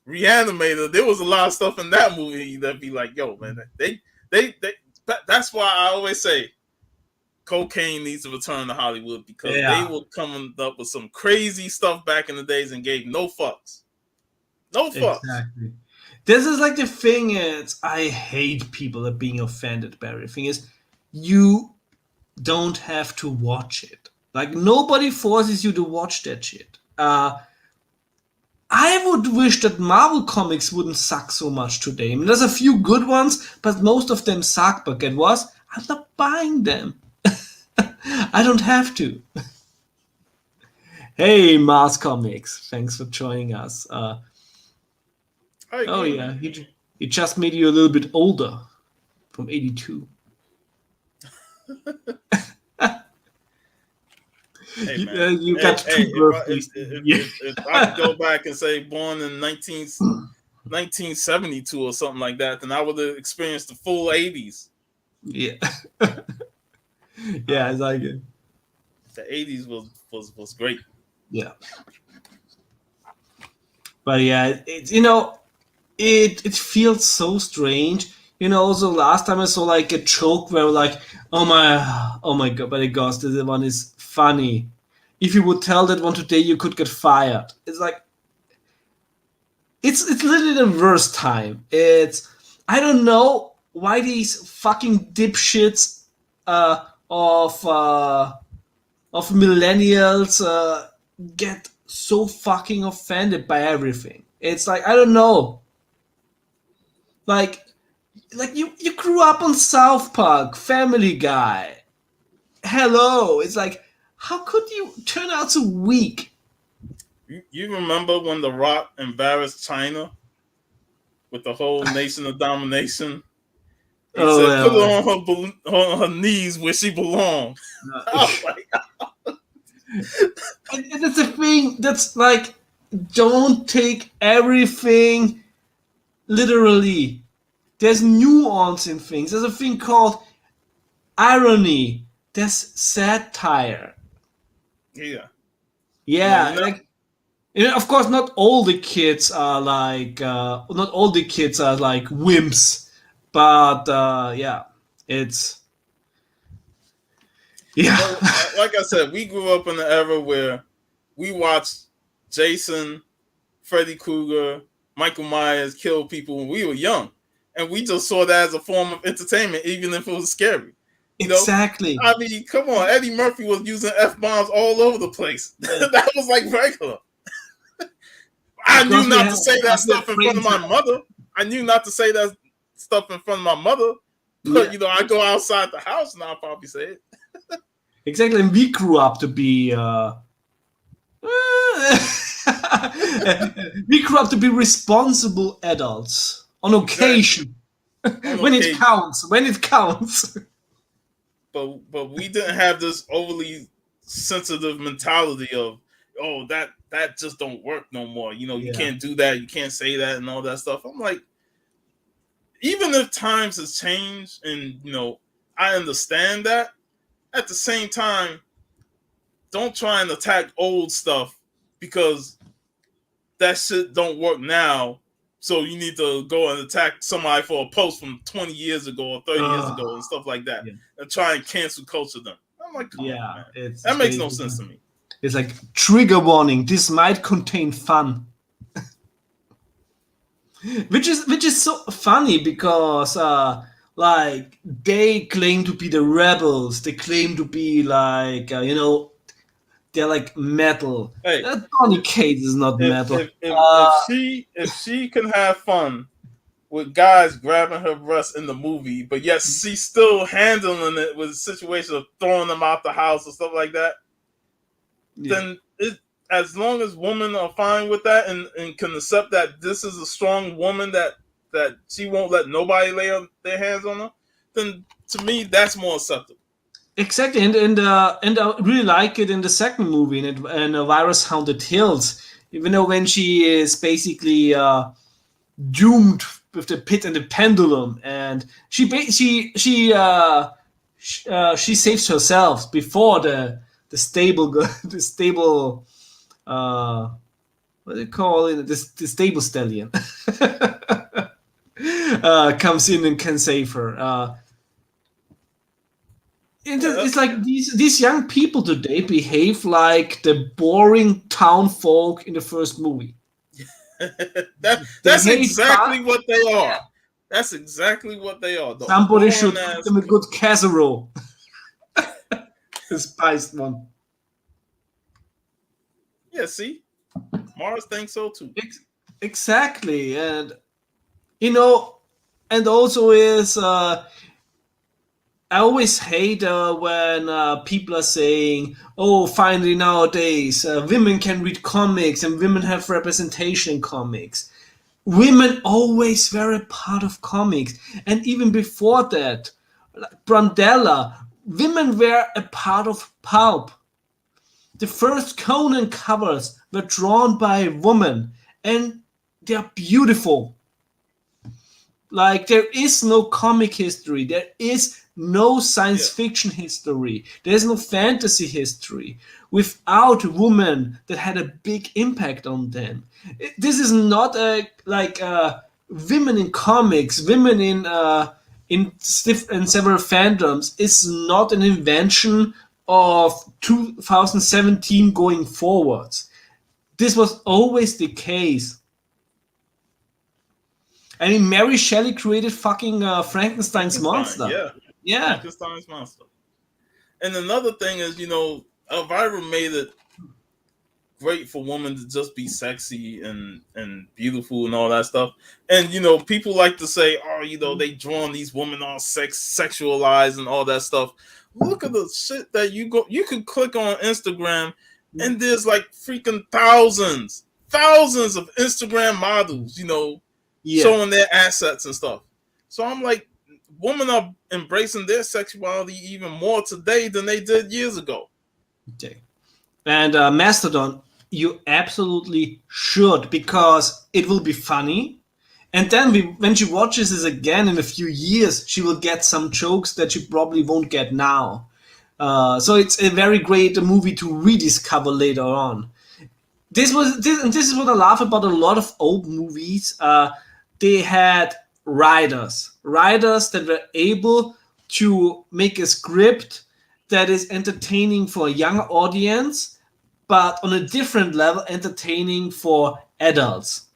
Reanimator, there was a lot of stuff in that movie that be like, yo, man, they that's why I always say cocaine needs to return to Hollywood, because they were coming up with some crazy stuff back in the days and gave no fucks. No fucks. Exactly. This is like the thing is, I hate people that being offended by everything is you don't have to watch it. Like nobody forces you to watch that shit. I would wish that Marvel comics wouldn't suck so much today. I mean, there's a few good ones, but most of them suck. But get what? I'm not buying them. I don't have to. Hey, Mars Comics. Thanks for joining us. Yeah. He just made you a little bit older from 82. Hey, man. You got two birthdays. If I could go back and say born in 1972 or something like that, then I would have experienced the full 80s. Yeah. Yeah, it's like it. The 80s was great. Yeah. But yeah, it feels so strange. Also last time I saw like a joke where like, oh my god, but gosh, this one is funny. If you would tell that one today, you could get fired. It's like, it's literally the worst time. I don't know why these fucking dipshits of millennials get so fucking offended by everything. It's like, I don't know. Like you grew up on South Park, Family Guy. Hello. It's like, how could you turn out so weak? You remember when The Rock embarrassed China with the whole Nation of Domination? He said, put her on her knees where she belongs. Oh my God. And that's the thing. That's like, don't take everything literally. There's nuance in things. There's a thing called irony. There's satire. Yeah. Yeah, You know, like, of course, not all the kids are like wimps, but yeah, it's yeah, but like I said, we grew up in an era where we watched Jason, Freddy Krueger, Michael Myers kill people when we were young, and we just saw that as a form of entertainment, even if it was scary. You know, exactly. I mean, come on, Eddie Murphy was using F-bombs all over the place. Yeah. That was like regular. I knew Because not to say that we have stuff in front brain of my time. mother. I knew not to say that stuff in front of my mother. But Yeah, you know, I go outside the house and I'll probably say it. exactly. And we grew up to be we grew up to be responsible adults on Exactly. occasion On when it occasion. counts. When it counts. But we didn't have this overly sensitive mentality of, oh, that just don't work no more. You know, you Yeah. can't do that, you can't say that and all that stuff. I'm like, even if times has changed and you know, I understand that, at the same time, don't try and attack old stuff because that shit don't work now. So you need to go and attack somebody for a post from 20 years ago or 30 years ago and stuff like that, Yeah. and try and cancel culture them. I'm like, come on, Yeah, man. it's That makes no basically, sense to me. it's like trigger warning. This might contain fun, which is so funny because like they claim to be the rebels. They claim to be like they're like metal. Hey, Donny Cates is not metal. if she can have fun with guys grabbing her breasts in the movie, but yet she's still handling it with a situation of throwing them out the house or stuff like that, Yeah. then as long as women are fine with that and can accept that this is a strong woman that she won't let nobody lay their hands on her, then to me that's more acceptable. Exactly, and I really like it in the second movie, in Virus Haunted Hills. Even though when she is basically doomed with the pit and the pendulum, and she saves herself before the stable the stable what do you call it, the stable stallion comes in and can save her. It's like these young people today behave like the boring town folk in the first movie. They That's hate exactly cars. what they are. Yeah. That's exactly what they are. The Somebody should boring cook ass. them a good casserole. The spiced one. Yeah, see, Mars thinks so too. Exactly, and and also is I always hate when people are saying, "Oh, finally nowadays women can read comics and women have representation in comics." Women always were a part of comics, and even before that, like Brandella, women were a part of pulp. The first Conan covers were drawn by a woman, and they are beautiful. Like, there is no comic history, there is no science fiction history, there's no fantasy history without women that had a big impact on them. This is not women in comics, women in several fandoms is not an invention of 2017 going forwards. This was always the case. I mean, Mary Shelley created fucking Frankenstein's Frankenstein, monster. yeah. Yeah. Frankenstein's monster. And another thing is, you know, Elvira made it great for women to just be sexy and beautiful and all that stuff. And you know, people like to say, oh, you know, they drawn these women all sexualized and all that stuff. Look at the shit that you can click on Instagram and there's like freaking thousands of Instagram models, you know, showing their assets and stuff. So I'm like, women are embracing their sexuality even more today than they did years ago. Okay. And Mastodon, you absolutely should, because it will be funny. And then when she watches this again in a few years, she will get some jokes that she probably won't get now. So it's a very great movie to rediscover later on. And this is what I love about a lot of old movies. They had writers that were able to make a script that is entertaining for a younger audience, but on a different level, entertaining for adults.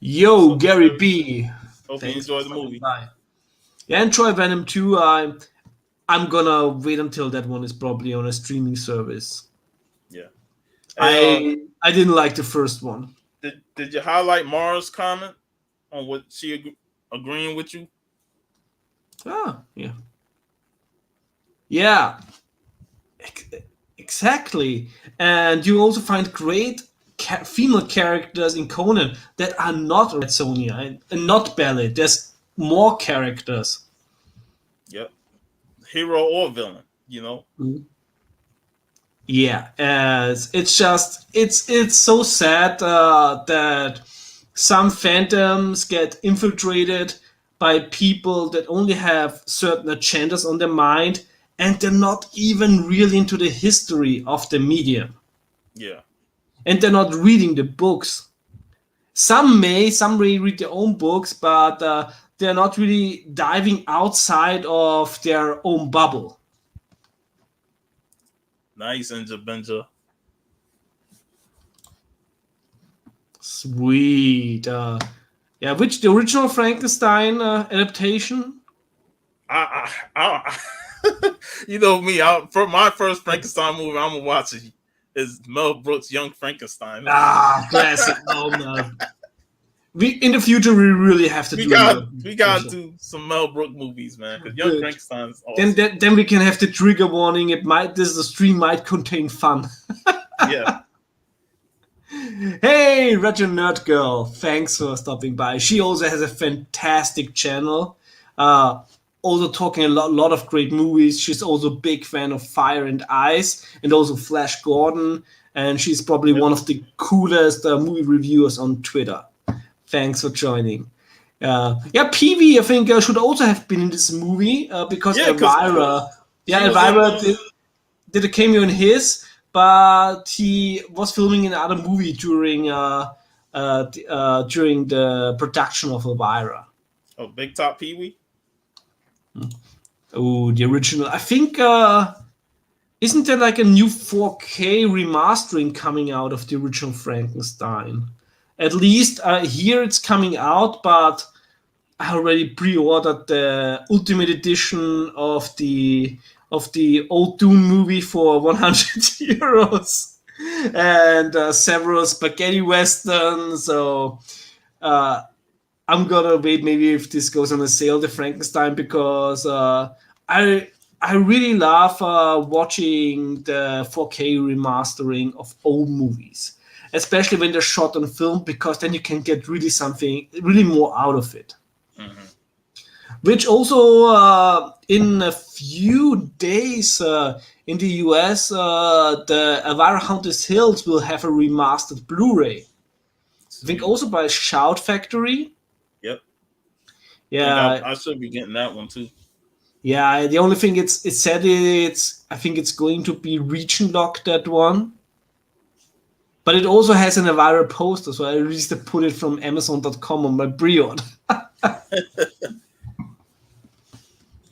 Yo, Gary B. Hope you Thanks enjoy for the stopping movie. by. Yeah, enjoy Venom 2. I'm gonna wait until that one is probably on a streaming service. Yeah. Hey, I didn't like the first one. did you highlight Mara's comment on what she agreeing with you? Ah, yeah. Yeah, exactly. And you also find great female characters in Conan that are not Red Sonja and not Ballet. There's more characters. Yep. Hero or villain, you know? Yeah, as it's so sad that some phantoms get infiltrated by people that only have certain agendas on their mind, and they're not even really into the history of the medium, Yeah. and they're not reading the books. Some may read their own books, but they're not really diving outside of their own bubble. Nice, Inja Benja. Sweet. Yeah, which the original Frankenstein adaptation? I you know me. For my first Frankenstein movie, I'm gonna watch it. Is Mel Brooks' Young Frankenstein? Classic. Oh no. We in the future we really have to we do. got to do some Mel Brooks movies, man. Because Young Frankenstein is awesome. Then we can have the trigger warning. The stream might contain fun. Yeah. Hey, Roger Nerd Girl, thanks for stopping by. She also has a fantastic channel. Also talking a lot of great movies. She's also a big fan of Fire and Ice and also Flash Gordon. And she's probably one of the coolest movie reviewers on Twitter. Thanks for joining. Yeah, Peewee, I think, should also have been in this movie because Elvira did a cameo in his, but he was filming another movie during the production of Elvira. Oh, Big Top Peewee? Oh, the original. I think, isn't there like a new 4K remastering coming out of the original Frankenstein? At least here it's coming out, but I already pre-ordered the Ultimate Edition of the old Dune movie for 100 euros and several spaghetti westerns. So I'm gonna wait maybe if this goes on a sale, the Frankenstein, because I really love watching the 4K remastering of old movies, especially when they're shot on film, because then you can get really more out of it. Mm-hmm. Which also in a few days in the US, the Elvira Haunted Hills will have a remastered Blu-ray. I think also by Shout Factory. Yep. Yeah, I should be getting that one too. Yeah, the only thing it said I think it's going to be region locked, that one. But it also has an Elvira poster, so I just put it from Amazon.com on my pre-order.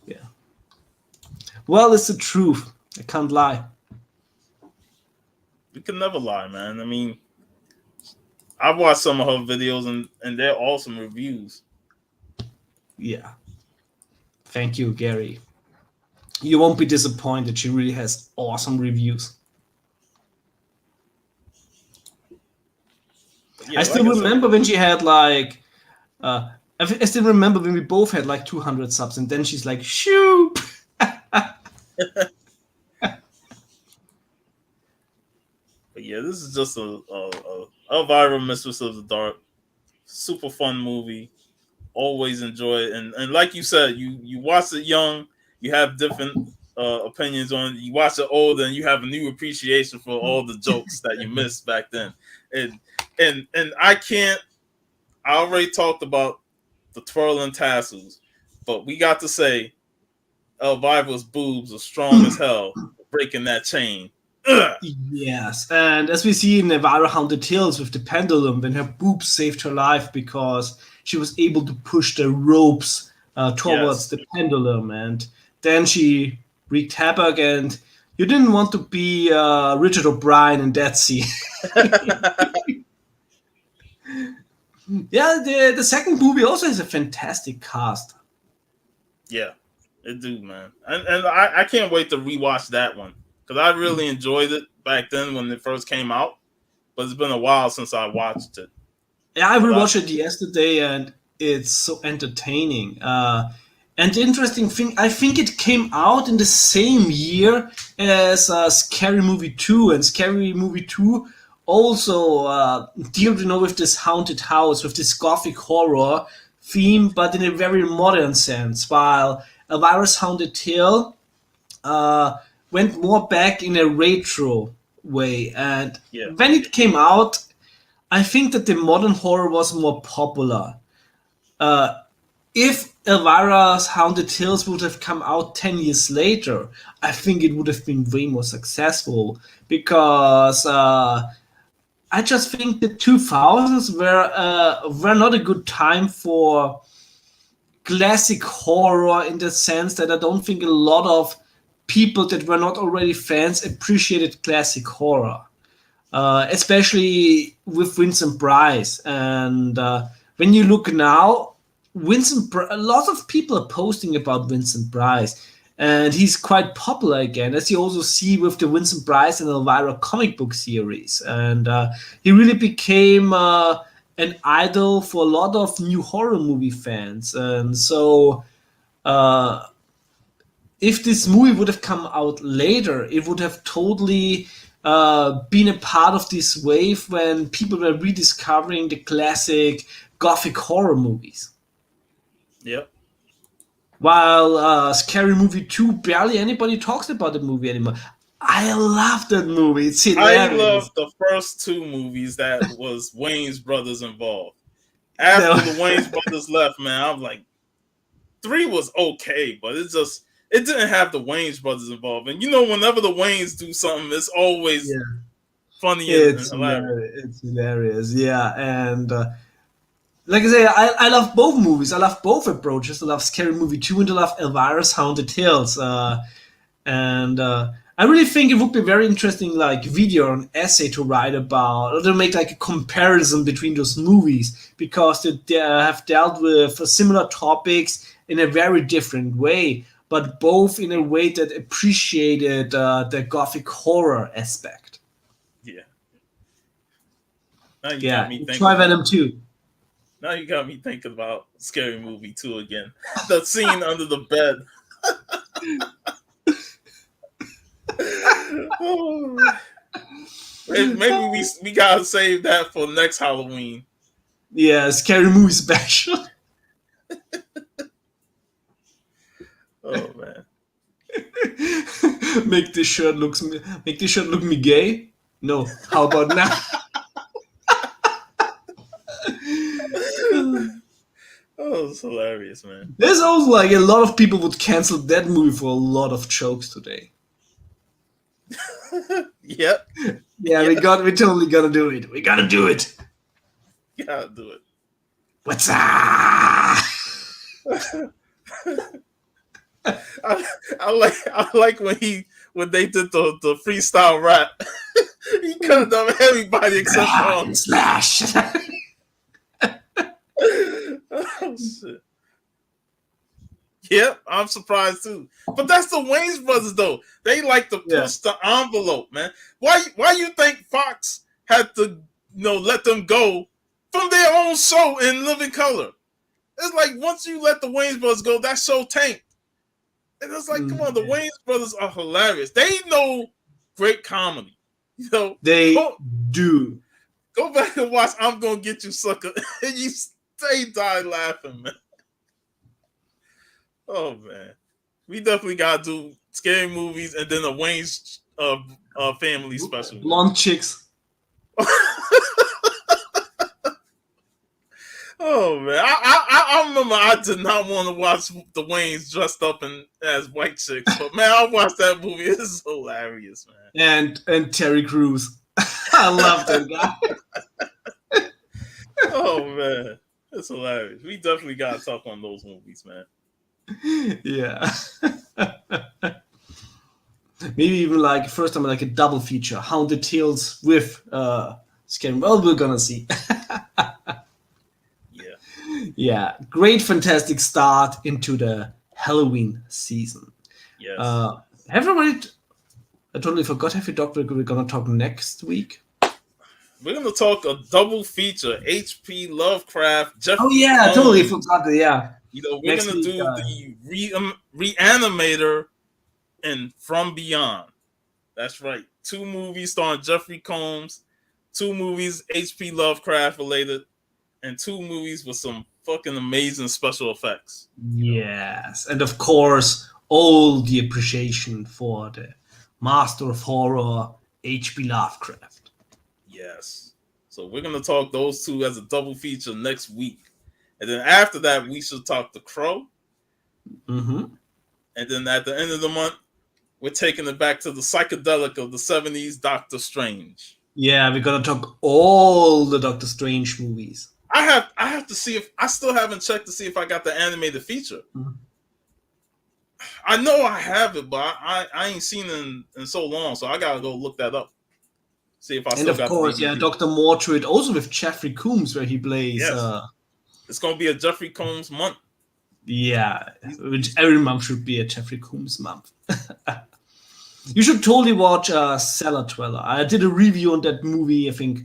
Yeah. Well, it's the truth. I can't lie. You can never lie, man. I mean, I've watched some of her videos and they're awesome reviews. Yeah. Thank you, Gary. You won't be disappointed. She really has awesome reviews. Yeah, I still remember when she had like I still remember when we both had like 200 subs, and then she's like, shoot. But yeah, this is just a Elvira, Mistress of the Dark, super fun movie. Always enjoy it, and like you said, you watch it young, you have different opinions on it. You watch it older, and you have a new appreciation for all the jokes that you missed back then. And I already talked about the twirling tassels, but we got to say Elvira's boobs are strong as hell, breaking that chain. Ugh. Yes, and as we see in Elvira Haunted Hills with the pendulum, when her boobs saved her life because she was able to push the ropes towards Yes. the pendulum, and then she wreaked havoc. And you didn't want to be Richard O'Brien in that scene. Yeah, the second movie also has a fantastic cast. Yeah, it do, man. And I can't wait to rewatch that one because I really enjoyed it back then when it first came out. But it's been a while since I watched it. Yeah, I But rewatched it yesterday, and it's so entertaining. And the interesting thing, I think it came out in the same year as Scary Movie 2, and Scary Movie 2 also dealt, with this haunted house, with this gothic horror theme, but in a very modern sense, while Elvira's Haunted Hill uh, went more back in a retro way. And yeah, when it came out, I think that the modern horror was more popular. Uh, if Elvira's Haunted Hills would have come out 10 years later, I think it would have been way more successful because I just think the 2000s were not a good time for classic horror in the sense that I don't think a lot of people that were not already fans appreciated classic horror. Especially with Vincent Price. And when you look now, a lot of people are posting about Vincent Price, and he's quite popular again, as you also see with the Vincent Price and Elvira comic book series. And he really became an idol for a lot of new horror movie fans. And so uh, if this movie would have come out later, it would have totally been a part of this wave when people were rediscovering the classic gothic horror movies. yep. While Scary Movie 2, barely anybody talks about the movie anymore. I love that movie. It's I hilarious. love the first two movies that was Wayne's brothers involved. No. After the Wayne's brothers left, man, I'm like, 3 was okay, but it didn't have the Wayne's brothers involved. And whenever the Waynes do something, it's always Yeah, funny and it's hilarious. hilarious. It's hilarious. Yeah, and like I say, I love both movies. I love both approaches. I love Scary Movie 2 and I love Elvira's Haunted Hills. And I really think it would be very interesting, like video or an essay to write about, or to make like a comparison between those movies because they have dealt with similar topics in a very different way, but both in a way that appreciated the gothic horror aspect. Yeah. Now you got Yeah, me thinking try Venom about. 2. Now you got me thinking about Scary Movie 2 again. The scene under the bed. Oh. Maybe we gotta save that for next Halloween. Yeah, Scary Movie special. Oh man. Make this shirt look me gay? No. How about now? Oh, it's hilarious, man. There's also like a lot of people would cancel that movie for a lot of jokes today. Yep. Yeah, we totally gotta do it. We gotta do it. You gotta do it. What's up? I like when they did the freestyle rap. He could have done everybody except Sean. Slash. Oh shit. Yep, I'm surprised too. But that's the Wayne's brothers though. They like to push the envelope, man. Why you think Fox had to let them go from their own show in Living Color? It's like once you let the Wayne's brothers go, that show tanked. And it's like, come on, the Wayne's brothers are hilarious. They know great comedy. They do. Go back and watch I'm Gonna Get You, Sucker. And you stay die laughing, man. Oh man. We definitely gotta do scary movies and then a Wayne's family special. Blonde chicks. Oh man. remember I did not want to watch the Waynes dressed up as white chicks, but man, I watched that movie. It's hilarious, man. And Terry Crews. I love that guy. Oh man, it's hilarious. We definitely gotta talk on those movies, man. Yeah. Maybe even like first time like a double feature, Haunted Tales with Scary. Well, we're gonna see. Yeah, great, fantastic start into the Halloween season. Yes. Have you already? I totally forgot. Have you talked? We're gonna talk next week. We're gonna talk a double feature: H.P. Lovecraft, Jeffrey. Oh yeah, Combs. I totally forgot. Yeah. You know, we're gonna do the Reanimator and From Beyond. That's right. 2 movies starring Jeffrey Combs, 2 movies H.P. Lovecraft related, and 2 movies with some fucking amazing special effects. Yes, and of course, all the appreciation for the master of horror, H.P. Lovecraft. Yes. So we're gonna talk those 2 as a double feature next week, and then after that, we should talk The Crow. Mm-hmm. And then at the end of the month, we're taking it back to the psychedelic of the 70s, Doctor Strange. Yeah, we're gonna talk all the Doctor Strange movies. I have to see if I still haven't checked to see if I got the animated feature. Mm-hmm. I know I have it, but I ain't seen it in so long, so I gotta go look that up. See if I still got it. And of course, yeah, Dr. Mordred, also with Jeffrey Combs, where he plays. Yes. It's gonna be a Jeffrey Combs month. Yeah, which every month should be a Jeffrey Combs month. You should totally watch Cellar Dweller. I did a review on that movie, I think,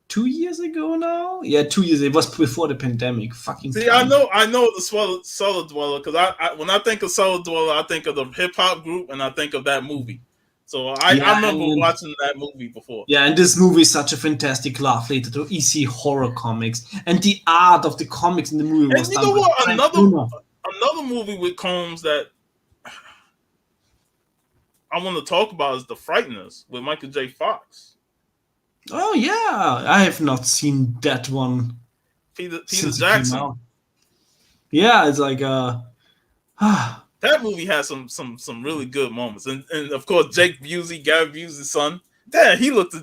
2 years ago now. Yeah, 2 years. It was before the pandemic. Fucking. See, I know the Cellar Dweller because I when I think of Cellar Dweller, I think of the hip hop group and I think of that movie. So I remember watching that movie before. Yeah, and this movie is such a fantastic love letter to EC horror comics, and the art of the comics in the movie was. And you know what? Another movie with Combs that I want to talk about is The Frighteners with Michael J. Fox. Oh yeah, I have not seen that one. Peter Jackson. Yeah, it's like that movie has some really good moments, and of course Jake Busey, Gary Busey's son. Damn, he was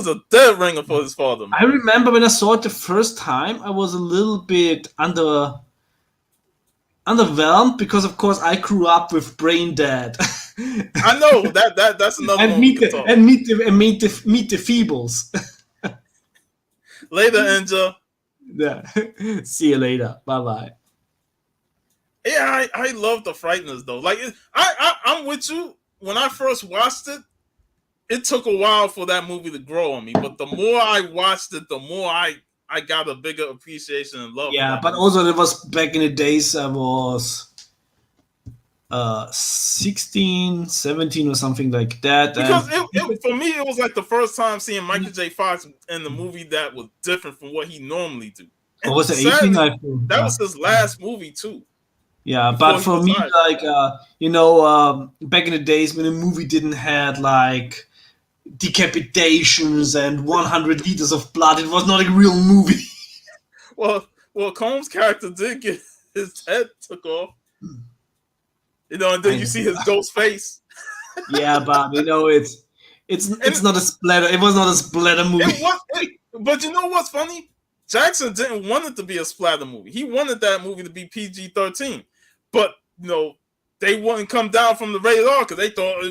a dead ringer for his father. Man. I remember when I saw it the first time, I was a little bit underwhelmed because, of course, I grew up with Brain Dead. I know that's another and one. Meet the Feebles. Later, Angel. Yeah. See you later. Bye. Yeah, I love The Frighteners though. Like I'm with you. When I first watched it, it took a while for that movie to grow on me. But the more I watched it, the more I got a bigger appreciation and love. Yeah, but also it was back in the days I was 16, 17 or something like that. Because for me, it was like the first time seeing Michael J. Fox in the movie that was different from what he normally do. And was it 18? That was his last movie too. Yeah, but for me, like back in the days when a movie didn't have like decapitations and 100 liters of blood, it was not a real movie. Well, Combs' character did get his head took off. And then you see his ghost face. Yeah, but it's not a splatter. It was not a splatter movie. But you know what's funny? Jackson didn't want it to be a splatter movie. He wanted that movie to be PG-13. But, they wouldn't come down from the rated R because they thought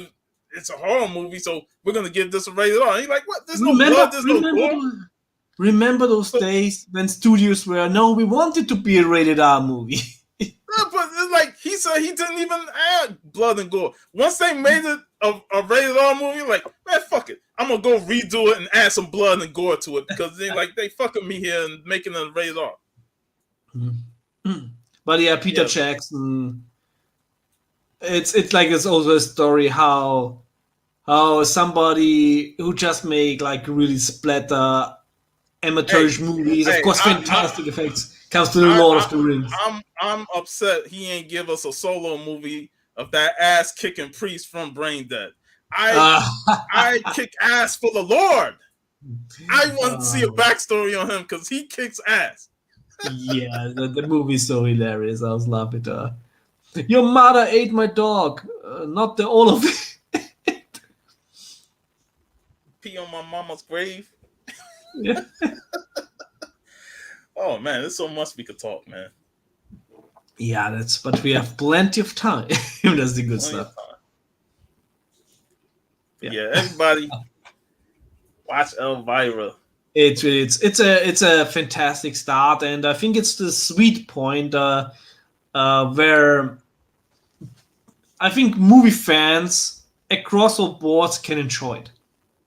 it's a horror movie, so we're going to give this a rated R. And he's like, what? There's no blood, there's no gore. Remember those days when studios were, no, we want it to be a rated R movie. Yeah, but it's like he said he didn't even add blood and gore. Once they made it a rated R movie, like, man, fuck it. I'm going to go redo it and add some blood and gore to it because they fucking me here and making it a rated R. Mm-hmm. But yeah, Peter Jackson, it's like it's also a story how somebody who just make like really splatter amateurish movies, of course, fantastic effects, comes to the Lord of the Rings. I'm upset he ain't give us a solo movie of that ass kicking priest from Brain Dead. I kick ass for the Lord. I want to see a backstory on him because he kicks ass. Yeah, the movie is so hilarious. I was laughing. Your mother ate my dog. Not the all of it. Pee on my mama's grave. Yeah. Oh man, there's so much we could talk, man. Yeah, but we have plenty of time. That's the good Plenty of stuff. time. Yeah. Yeah, everybody watch Elvira. It's a fantastic start, and I think it's the sweet point where I think movie fans across all boards can enjoy it.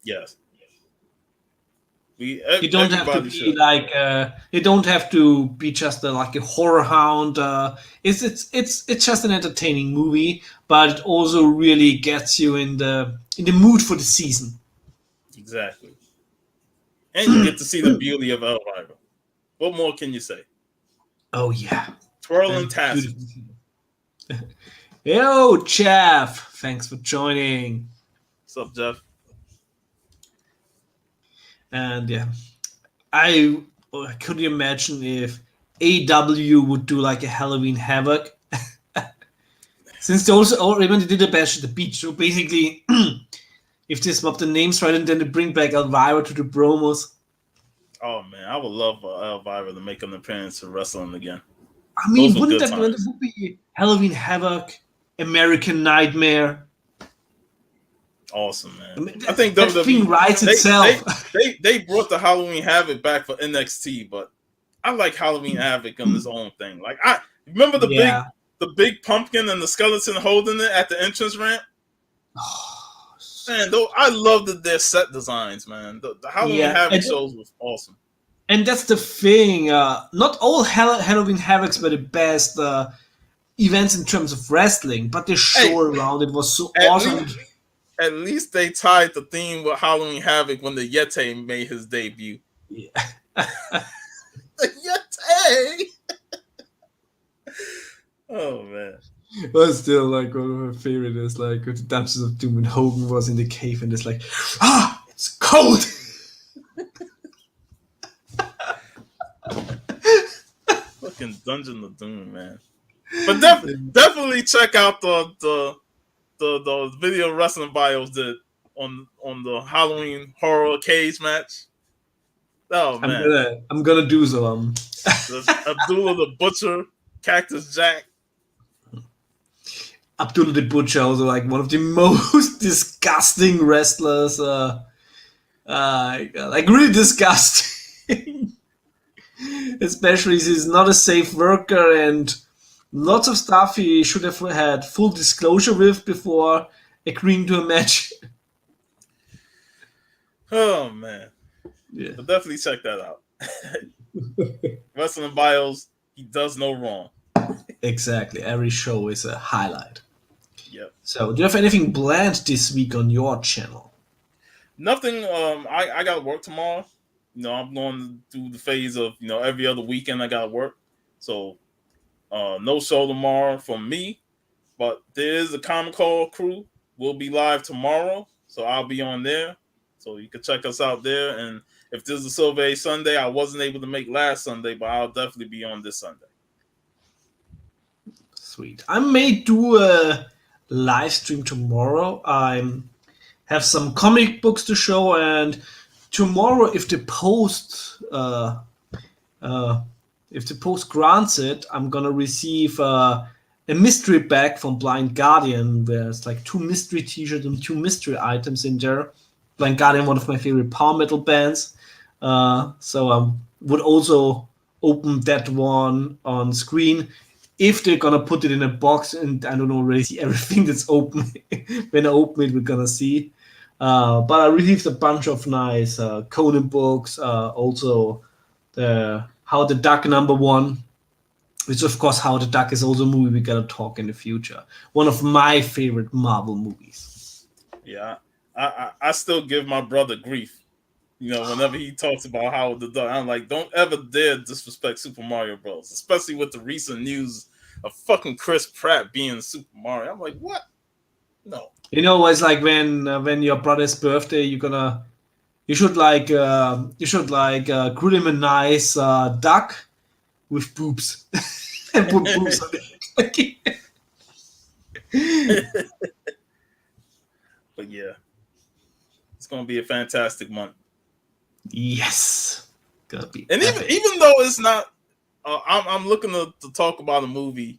Yes. You don't have to Everybody be should. like you don't have to be just like a horror hound. It's just an entertaining movie, but it also really gets you in the mood for the season. Exactly. And you get to see the beauty of Elvira. What more can you say? Oh yeah, Twirling tassels. Yo, Jeff, thanks for joining. What's up, Jeff? And yeah, I could you imagine if AW would do like a Halloween Havoc? Since they also already did a Bash at the Beach, so basically, if they swap the names right and then they bring back Elvira to the promos. Oh man, I would love Elvira to make an appearance to wrestling again. I mean, wouldn't that would be Halloween Havoc, American Nightmare? Awesome, man. I mean, I think that WWE thing writes itself. They brought the Halloween Havoc back for NXT, but I like Halloween Havoc on his own thing. Like I remember the big pumpkin and the skeleton holding it at the entrance ramp. Man, though I love their set designs, man. The Halloween Havoc shows was awesome. And that's the thing. Not all Halloween Havocs were the best events in terms of wrestling, but the show around it was so awesome. At least they tied the theme with Halloween Havoc when the Yeti made his debut. Yeah. The Yeti! Oh, man. But still, like, one of my favorite is, like, with the Dungeons of Doom when Hogan was in the cave and it's like, it's cold! Fucking Dungeon of Doom, man. But definitely check out the video wrestling bios did on the Halloween horror cage match. Oh man, I'm gonna do so. Abdullah the Butcher, Cactus Jack. Abdullah the Butcher, also like one of the most disgusting wrestlers. Like really disgusting. Especially he's not a safe worker and lots of stuff he should have had full disclosure with before agreeing to a match. Oh man, yeah, but definitely check that out. Wrestling bios, he does no wrong. Exactly, every show is a highlight. Yep. So, do you have anything planned this week on your channel? Nothing. I got to work tomorrow. You know, I'm going through the phase of every other weekend I got to work. So, no show tomorrow from me. But there is a Comic Call crew. We'll be live tomorrow, so I'll be on there. So you can check us out there. And if there's a Silver Sunday, I wasn't able to make last Sunday, but I'll definitely be on this Sunday. Sweet. I may do a live stream tomorrow. I have some comic books to show, and tomorrow, if the post grants it, I'm gonna receive a mystery bag from Blind Guardian. There's like 2 mystery t-shirts and 2 mystery items in there. Blind Guardian, one of my favorite power metal bands. So I would also open that one on screen. If they're gonna put it in a box and I don't already see everything that's open, when I open it, we're gonna see. But I received a bunch of nice Conan books. Also, the How the Duck #1, which of course How the Duck is also a movie we gotta talk in the future. One of my favorite Marvel movies. Yeah, I still give my brother grief. Whenever he talks about Howard the Duck, I'm like, don't ever dare disrespect Super Mario Bros. Especially with the recent news of fucking Chris Pratt being Super Mario. I'm like, what? No. It's like when your brother's birthday, you should groom him a nice duck with boobs and put boobs on it. But yeah, it's gonna be a fantastic month. Yes, gonna be. And epic. even though it's not, I'm looking to talk about a movie.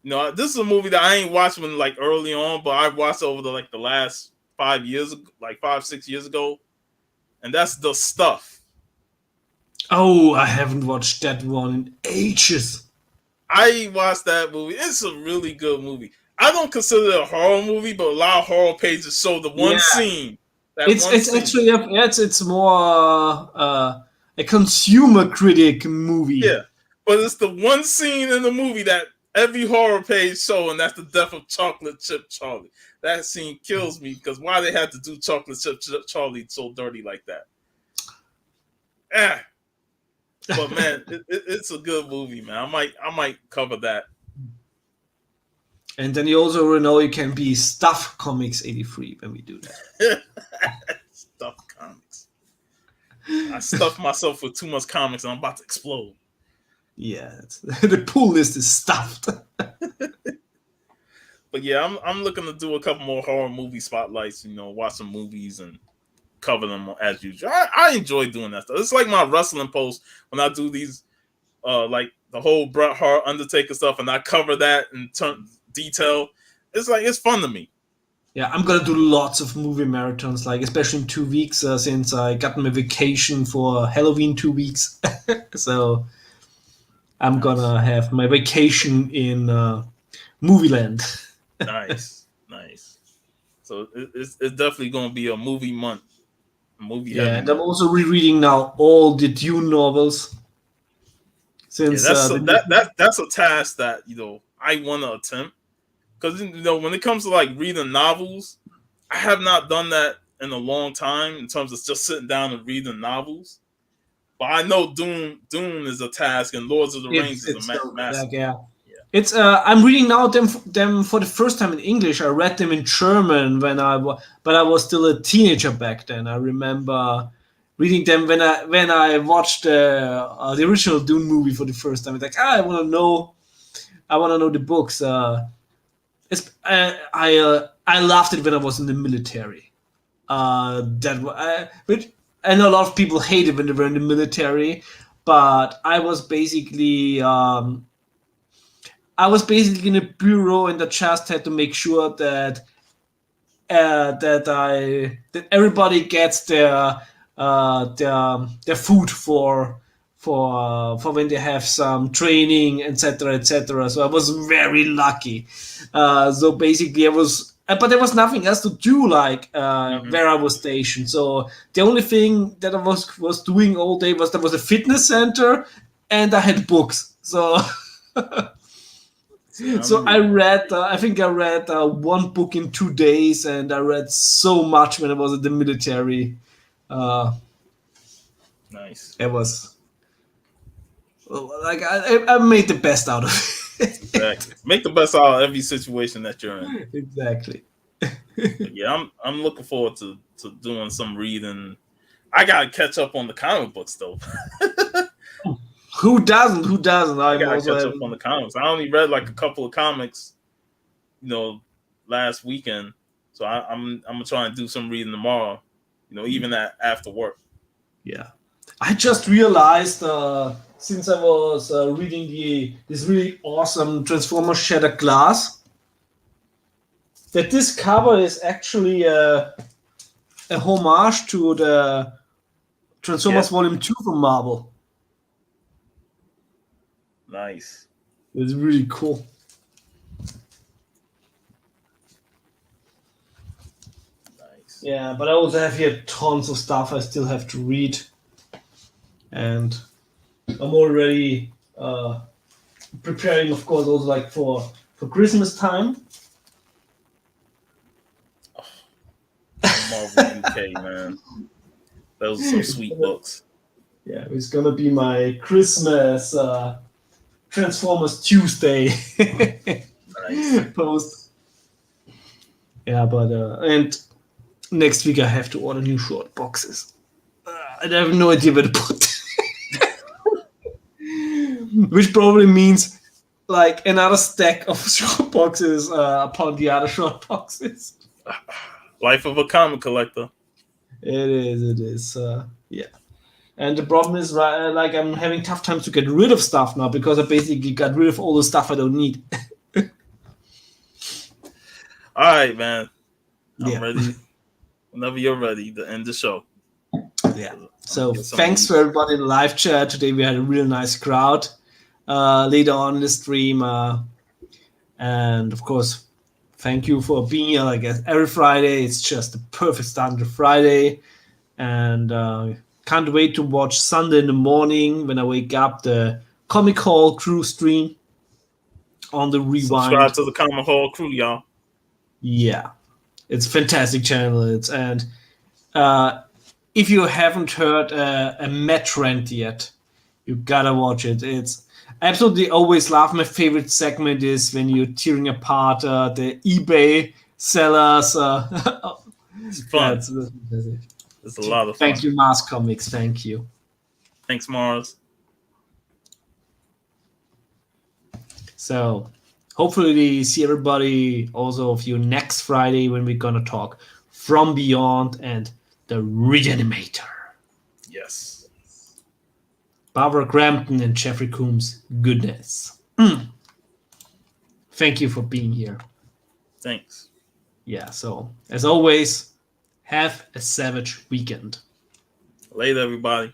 You know, this is a movie that I ain't watched when like early on, but I watched over the last 5 years, like 5-6 years ago, and that's The Stuff. Oh, I haven't watched that one in ages. I watched that movie. It's a really good movie. I don't consider it a horror movie, but a lot of horror pages show the one scene. It's actually it's more a consumer critic movie. Yeah, but it's the one scene in the movie that every horror page show, and that's the death of Chocolate Chip Charlie. That scene kills me because why they had to do Chocolate Chip Charlie so dirty like that? But man, it's a good movie, man. I might cover that. And then you also know you can be Stuff Comics 83 when we do that. Stuff Comics. I stuffed myself with too much comics and I'm about to explode. Yeah, the pull list is stuffed. But yeah, I'm looking to do a couple more horror movie spotlights. You know, watch some movies and cover them as usual. I enjoy doing that stuff. It's like my wrestling post when I do these, like the whole Bret Hart Undertaker stuff, and I cover that in detail. It's like it's fun to me. Yeah, I'm gonna do lots of movie marathons, like especially in 2 weeks, since I got my vacation for Halloween 2 weeks. So I'm gonna have my vacation in movie land. Nice. So it's definitely gonna be a movie month. Yeah, and I'm also rereading now all the Dune novels. Since that's a task that I want to attempt, because when it comes to like reading novels, I have not done that in a long time in terms of just sitting down and reading novels. But I know Dune is a task, and Lords of the Rings is a massive. Yeah. It's I'm reading now them for the first time in English. I read them in German but I was still a teenager back then. I remember reading them when I watched the original Dune movie for the first time. It's like I want to know the books. I loved it when I was in the military. Which I know a lot of people hate it when they were in the military, but I was basically in a bureau, and I just had to make sure that everybody gets their food for when they have some training, etc., etc. So I was very lucky. So basically, but there was nothing else to do, like where I was stationed. So the only thing that I was doing all day was there was a fitness center, and I had books. So. So I read, I think I read one book in 2 days, and I read so much when I was in the military. Nice. It was like I made the best out of it. Exactly. Make the best out of every situation that you're in. Exactly. Yeah, I'm looking forward to doing some reading. I gotta catch up on the comic books though. Who doesn't? I gotta catch up on the comics. I only read like a couple of comics, last weekend. So I'm gonna try and do some reading tomorrow. Even after work. Yeah, I just realized since I was reading this really awesome Transformers Shattered Glass that this cover is actually a homage to the Transformers Volume 2 from Marvel. Nice. It's really cool. Nice. Yeah, but I also have here tons of stuff I still have to read. And I'm already preparing, of course, also like for Christmas time. Marvel UK, man. Those are some sweet books. Yeah, it's gonna be my Christmas Transformers Tuesday post. Yeah, but and next week I have to order new short boxes. I have no idea where to put them. which probably means like another stack of short boxes upon the other short boxes. Life of a comic collector. It is. Yeah. And the problem is, right, like I'm having tough times to get rid of stuff now because I basically got rid of all the stuff I don't need. All right, man. I'm Yeah. ready. Whenever you're ready to end the show. Yeah. So thanks for everybody in the live chat. Today we had a real nice crowd later on in the stream. And of course, thank you for being here. I guess every Friday, it's just the perfect start to Friday. And can't wait to watch Sunday in the morning when I wake up the Comic Hall crew stream on the Rewind. Subscribe to the Comic Hall crew, y'all. Yeah, it's a fantastic channel. And if you haven't heard a Met Rant yet, you gotta watch it. It's absolutely always love. My favorite segment is when you're tearing apart the eBay sellers. It's fun. It's a lot of fun. Thank you, Mars Comics. Thank you. Thanks, Mars. So hopefully see everybody also of you next Friday when we're gonna talk From Beyond and the Reanimator. Yes. Barbara Crampton and Jeffrey Combs. Goodness. Thank you for being here. Thanks. Yeah, so as always, have a savage weekend. Later, everybody.